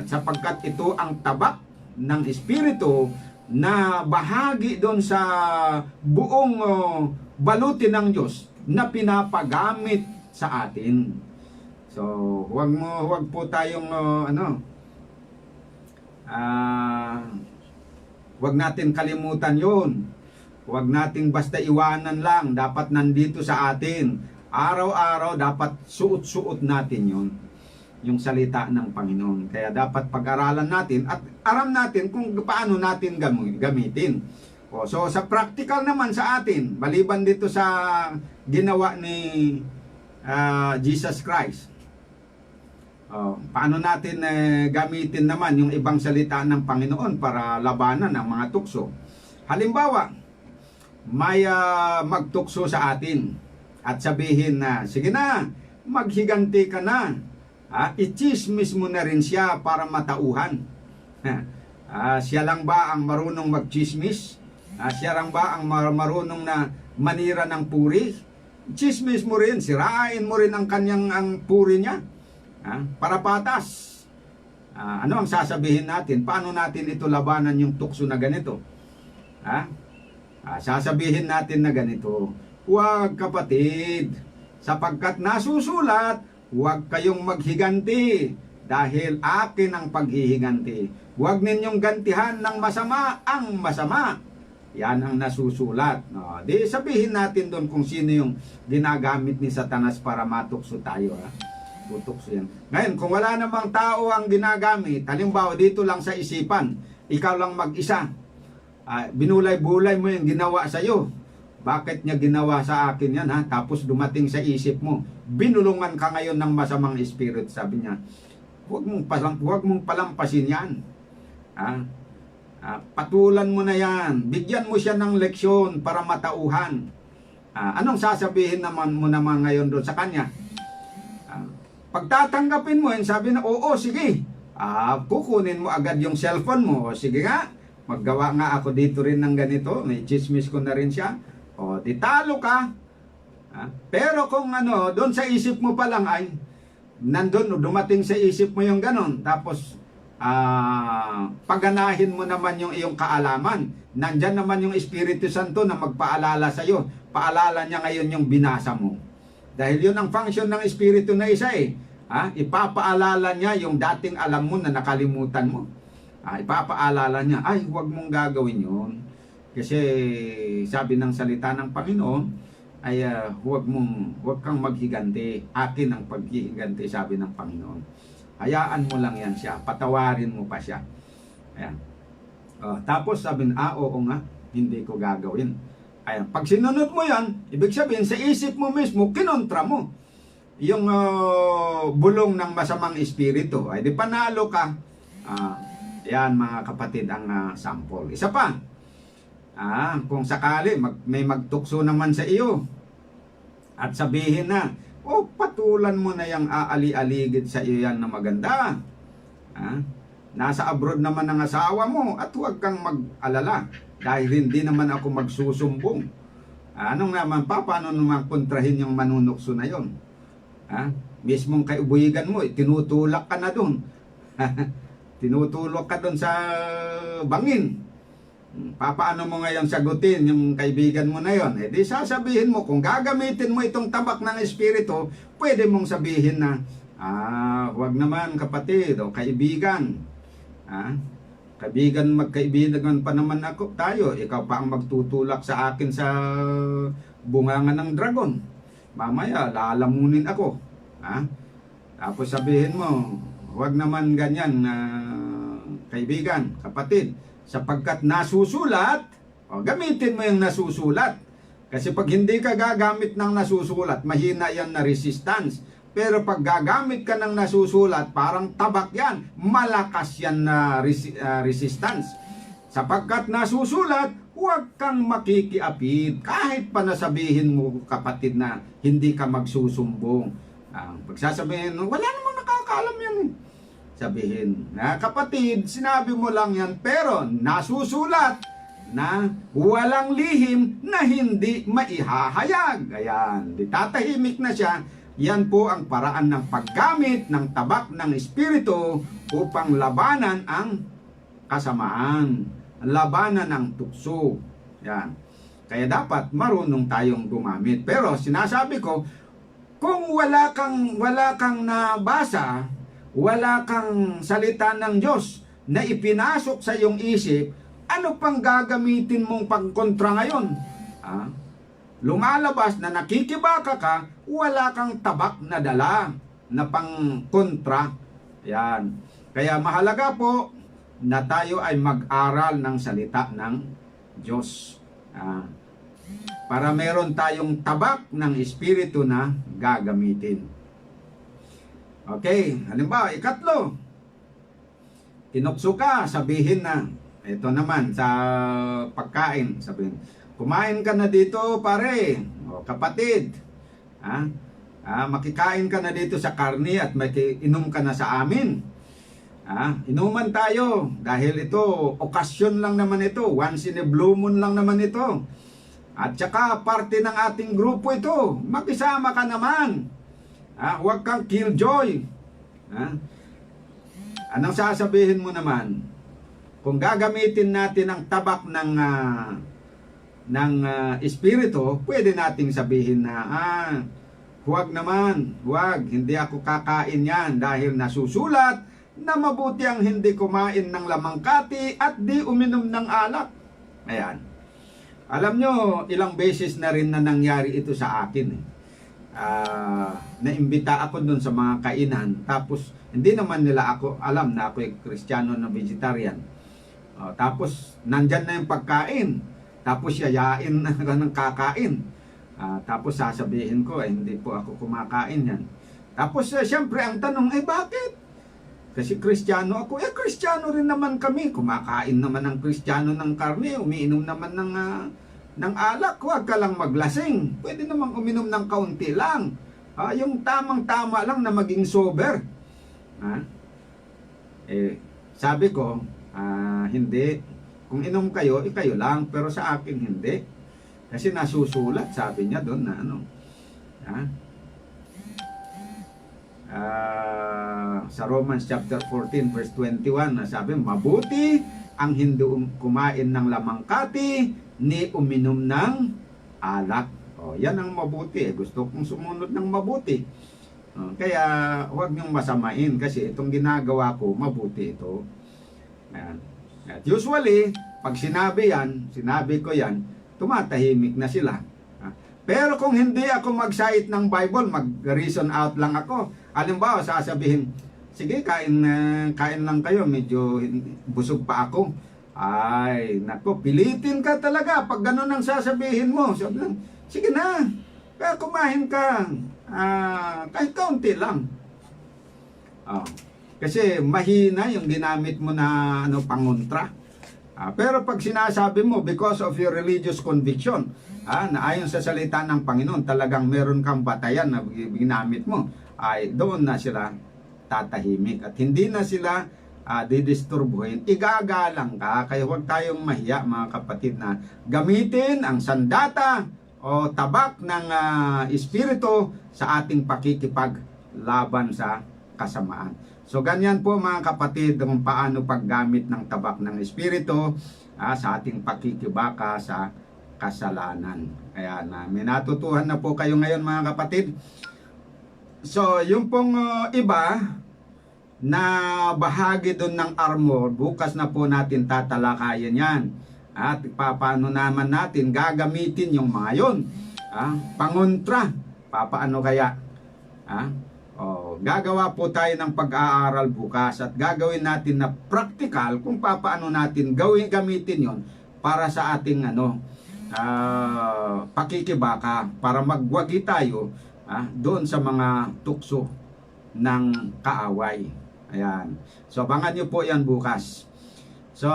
[SPEAKER 1] sapagkat ito ang tabak ng Espiritu na bahagi doon sa buong baluti ng Diyos na pinapagamit sa atin. So, huwag po tayong huwag natin kalimutan 'yon. Huwag nating basta iwanan lang, dapat nandito sa atin. Araw-araw dapat suot-suot natin 'yon, yung salita ng Panginoon. Kaya dapat pag-aralan natin at aram natin kung paano natin gamitin. So sa practical naman sa atin, maliban dito sa ginawa ni Jesus Christ, paano natin gamitin naman yung ibang salita ng Panginoon para labanan ang mga tukso. Halimbawa, may magtukso sa atin at sabihin na, sige na, maghiganti ka na. I-chismis mo na rin siya para matauhan. Siya lang ba ang marunong mag-chismis? Siya lang ba ang marunong na manira ng puri? Chismis mo rin, sirain mo rin ang kanyang puri niya. Para patas. Ano ang sasabihin natin? Paano natin ito labanan yung tukso na ganito? Sasabihin natin na ganito, huwag kapatid, sapagkat nasusulat, huwag kayong maghiganti, dahil akin ang paghihiganti. Huwag ninyong gantihan ng masama ang masama. Yan ang nasusulat. Di sabihin natin doon kung sino yung ginagamit ni Satanas para matukso tayo. Tutukso yan. Ngayon, kung wala namang tao ang ginagamit, halimbawa dito lang sa isipan, ikaw lang mag-isa, binulay-bulay mo yung ginawa sa iyo. Bakit niya ginawa sa akin yan? Tapos dumating sa isip mo, binulungan ka ngayon ng masamang spirit. Sabi niya, huwag mong palampasin yan. Patulan mo na yan. Bigyan mo siya ng leksyon para matauhan. Anong sasabihin naman mo naman ngayon doon sa kanya? Pagtatanggapin mo yan, sabi na, oo, sige. Kukunin mo agad yung cellphone mo. O sige nga, maggawa nga ako dito rin ng ganito. May chismis ko na rin siya. O, di talo ka. Pero kung doon sa isip mo pa lang ay, nandun, dumating sa isip mo yung ganon. Tapos, paganahin mo naman yung iyong kaalaman. Nandyan naman yung Espiritu Santo na magpaalala sa iyo. Paalala niya ngayon yung binasa mo. Dahil yun ang function ng Espiritu na isa eh. Ipapaalala niya yung dating alam mo na nakalimutan mo. Ipapaalala niya, ay huwag mong gagawin yun. Kasi sabi ng salita ng Panginoon, ay huwag kang maghiganti. Akin ang paghihiganti, sabi ng Panginoon. Hayaan mo lang yan siya. Patawarin mo pa siya. Ayan. Tapos sabi na, oo nga, hindi ko gagawin. Ayan. Pag sinunod mo yan, ibig sabihin, sa isip mo mismo, kinontra mo yung bulong ng masamang espiritu. Ay di panalo ka. Yan mga kapatid ang sample. Isa pa, kung sakali may magtukso naman sa iyo at sabihin na, patulan mo na yung aali-aligid sa iyo yan na maganda. Nasa abroad naman ang asawa mo at huwag kang mag-alala dahil hindi naman ako magsusumbong. Anong naman paano naman kontrahin yung manunukso na yon? Mismong kaibuyigan mo, tinutulak ka na doon. Tinutulak ka doon sa bangin. Paano mo ngayon sagutin yung kaibigan mo na yon? Di sasabihin mo, kung gagamitin mo itong tabak ng espiritu, pwede mong sabihin na, huwag naman kapatid o kaibigan. Magkaibigan pa naman tayo. Ikaw pa ang magtutulak sa akin sa bungangan ng dragon. Mamaya, lalamunin ako. Tapos sabihin mo, huwag naman ganyan, kaibigan, kapatid. Sapagkat nasusulat, gamitin mo yung nasusulat. Kasi pag hindi ka gagamit ng nasusulat, mahina yan na resistance. Pero pag gagamit ka ng nasusulat, parang tabak yan. Malakas yan na resistance. Sapagkat nasusulat, huwag kang makikiapid. Kahit pa nasabihin mo, kapatid, na hindi ka magsusumbong. Pagsasabihin, wala namang nakakaalam yan eh. Sabihin, kapatid, sinabi mo lang yan, pero nasusulat na walang lihim na hindi maihahayag. Ayan, di tatahimik na siya. Yan po ang paraan ng paggamit ng tabak ng espiritu upang labanan ang kasamaan, labanan ng tukso. Yan. Kaya dapat marunong tayong gumamit. Pero sinasabi ko, kung wala kang nabasa, wala kang salita ng Diyos na ipinasok sa iyong isip, ano pang gagamitin mong pagkontra ngayon? Lumalabas na nakikibaka ka, wala kang tabak na dala na pang-kontra. Yan. Kaya mahalaga po na tayo ay mag-aral ng salita ng Diyos. Para meron tayong tabak ng espiritu na gagamitin. Okay, halimbawa, ikatlo. Tinukso ka, sabihin na, ito naman sa pagkain, sabihin, kumain ka na dito pare, o kapatid, makikain ka na dito sa karne at inom ka na sa amin. Inuman tayo dahil ito, okasyon lang naman ito, once in a blue moon lang naman ito. At saka parte ng ating grupo ito, makisama ka naman. Huwag kang killjoy. Anong sasabihin mo naman? Kung gagamitin natin ang tabak ng espiritu, pwede nating sabihin na, huwag naman, huwag, hindi ako kakain yan dahil nasusulat na mabuti ang hindi kumain ng lamangkati at di uminom ng alak. Ayan. Alam nyo, ilang beses na rin na nangyari ito sa akin. Naimbita ako dun sa mga kainan, tapos hindi naman nila ako alam na ako ay Kristiyano na vegetarian. Tapos nandyan na yung pagkain, tapos yayain na ng kakain. Tapos sasabihin ko, hindi po ako kumakain yan. Tapos siyempre ang tanong, bakit? Kasi Kristiyano ako, Kristiyano rin naman kami. Kumakain naman ng Kristiyano ng karne, umiinom naman ng alak. Huwag ka lang maglasing. Pwede namang uminom ng kaunti lang. Yung tamang-tama lang na maging sober. Sabi ko, hindi. Kung inom kayo, kayo lang. Pero sa akin, hindi. Kasi nasusulat, sabi niya doon na sa Romans chapter 14 verse 21 na sabi, mabuti ang hindi kumain ng lamangkati ni uminom ng alak. Yan ang mabuti. Gusto kong sumunod ng mabuti. Kaya huwag niyong masamain kasi itong ginagawa ko, mabuti ito. At usually, pag sinabi ko yan, tumatahimik na sila. Pero kung hindi ako mag-cite ng Bible, mag-reason out lang ako. Halimbawa, sasabihin, sige, kain lang kayo, medyo busog pa ako. Ay, nako, pilitin ka talaga pag gano'n ang sasabihin mo. Sabi lang, sige na, kaya kumain ka, kahit kaunti lang. Kasi mahina yung ginamit mo na pangontra. Pero pag sinasabi mo, because of your religious conviction, na ayon sa salita ng Panginoon, talagang meron kang batayan na ginamit mo, ay doon na sila tatahimik. At hindi na sila didisturbuhin. Igagalang ka, kaya huwag tayong mahiya mga kapatid na gamitin ang sandata o tabak ng espiritu sa ating pakikipaglaban sa kasamaan. So ganyan po mga kapatid kung paano paggamit ng tabak ng espiritu sa ating pakikibaka sa kasalanan. Kaya may natutuhan na po kayo ngayon mga kapatid. So yung pong iba na bahagi doon ng armor, bukas na po natin tatalakayan yan. At paano naman natin gagamitin yung mga yun. Pangontra, paano kaya? Gagawa po tayo ng pag-aaral bukas at gagawin natin na practical kung paano natin gamitin yon para sa ating pakikibaka, para magwagi tayo doon sa mga tukso ng kaaway. Ayan. So abangan nyo po yan bukas. So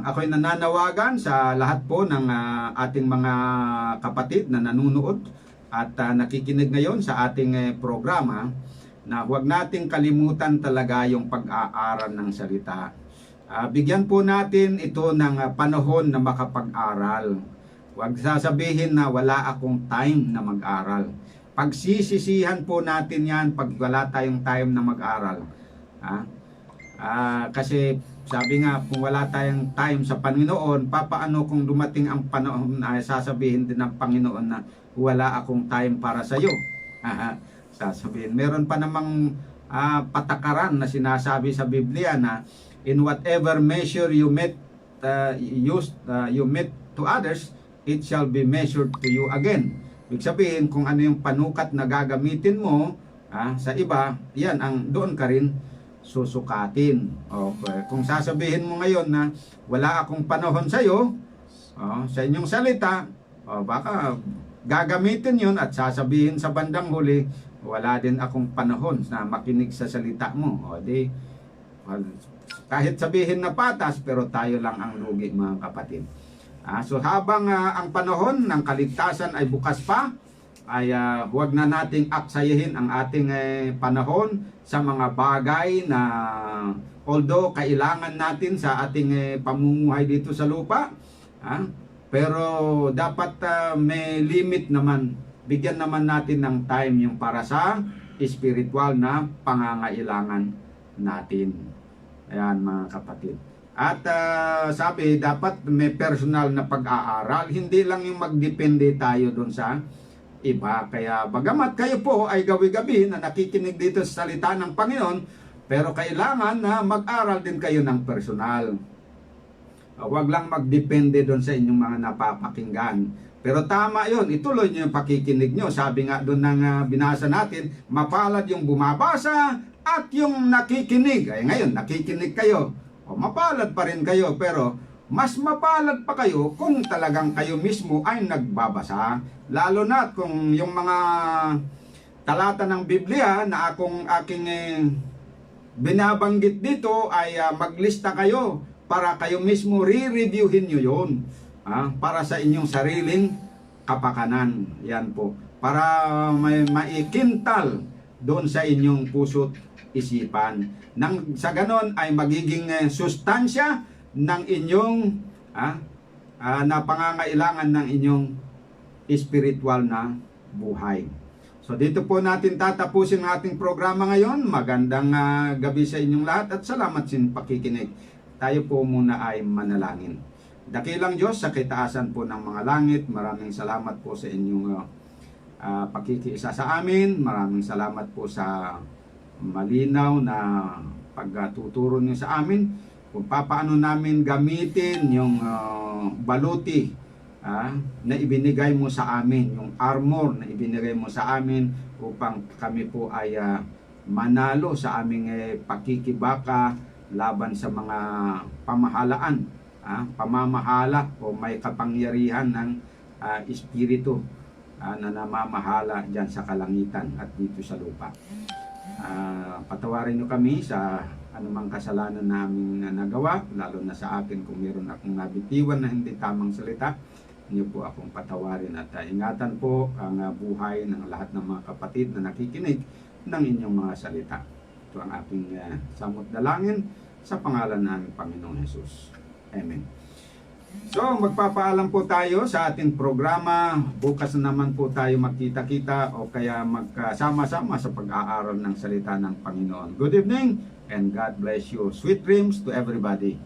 [SPEAKER 1] ako'y nananawagan sa lahat po ng ating mga kapatid na nanunood at nakikinig ngayon sa ating programa, na huwag nating kalimutan talaga yung pag-aaral ng salita. Bigyan po natin ito ng panahon na makapag-aral. Huwag sasabihin na wala akong time na mag-aral. Pagsisisihan po natin yan pag wala tayong time na mag-aral. Kasi sabi nga, kung wala tayong time sa Panginoon, papaano kung dumating ang panahon na sasabihin din ng Panginoon na wala akong time para sa iyo? Sasabihin, meron pa namang patakaran na sinasabi sa Biblia na in whatever measure you met to others, it shall be measured to you again. Ibig sabihin, kung ano yung panukat na gagamitin mo sa iba, yan ang doon ka rin susukatin. Okay. Kung sasabihin mo ngayon na wala akong panahon sa iyo, sa inyong salita, baka gagamitin yun at sasabihin sa bandang huli, wala din akong panahon na makinig sa salita mo. Kahit sabihin na patas, pero tayo lang ang lugi mga kapatid. So habang ang panahon ng kaligtasan ay bukas pa, ay huwag na nating aksayahin ang ating panahon sa mga bagay na although kailangan natin sa ating pamumuhay dito sa lupa, pero dapat may limit naman. Bigyan naman natin ng time yung para sa spiritual na pangangailangan natin. Ayan mga kapatid. At sabi, dapat may personal na pag-aaral. Hindi lang yung magdepende tayo dun sa iba. Kaya bagamat kayo po ay gabi-gabi na nakikinig dito sa salita ng Panginoon, pero kailangan na mag-aral din kayo ng personal. Huwag lang magdepende dun sa inyong mga napapakinggan. Pero tama yon, ituloy nyo yung pakikinig nyo. Sabi nga doon ng binasa natin, mapalad yung bumabasa at yung nakikinig. Ay ngayon, nakikinig kayo. Mapalad pa rin kayo, pero mas mapalad pa kayo kung talagang kayo mismo ay nagbabasa. Lalo na kung yung mga talata ng Biblia na aking binabanggit dito ay maglista kayo para kayo mismo re-reviewin nyo yun. Para sa inyong sariling kapakanan. Yan po. Para may maikintal doon sa inyong puso't isipan. Nang sa ganon ay magiging sustansya ng inyong na pangangailangan ng inyong spiritual na buhay. So dito po natin tatapusin ang ating programa ngayon. Magandang gabi sa inyong lahat at salamat sa pakikinig. Tayo po muna ay manalangin. Dakilang Diyos sa kitaasan po ng mga langit, maraming salamat po sa inyong pakikiisa sa amin. Maraming salamat po sa malinaw na pagtuturo niyo sa amin kung paano namin gamitin yung baluti na ibinigay mo sa amin, yung armor na ibinigay mo sa amin upang kami po ay manalo sa aming pakikibaka laban sa mga pamahalaan, pamamahala o may kapangyarihan ng espiritu na namamahala dyan sa kalangitan at dito sa lupa. Patawarin nyo kami sa anumang kasalanan namin na nagawa, lalo na sa akin kung meron akong nabitiwan na hindi tamang salita. Niyo po akong patawarin at ingatan po ang buhay ng lahat ng mga kapatid na nakikinig ng inyong mga salita. Ito ang aking samot dalangin sa pangalan ng Panginoong Hesus. Amen. So, magpapaalam po tayo sa ating programa. Bukas na naman po tayo magkita-kita o kaya magkasama-sama sa pag-aaral ng salita ng Panginoon. Good evening and God bless you. Sweet dreams to everybody.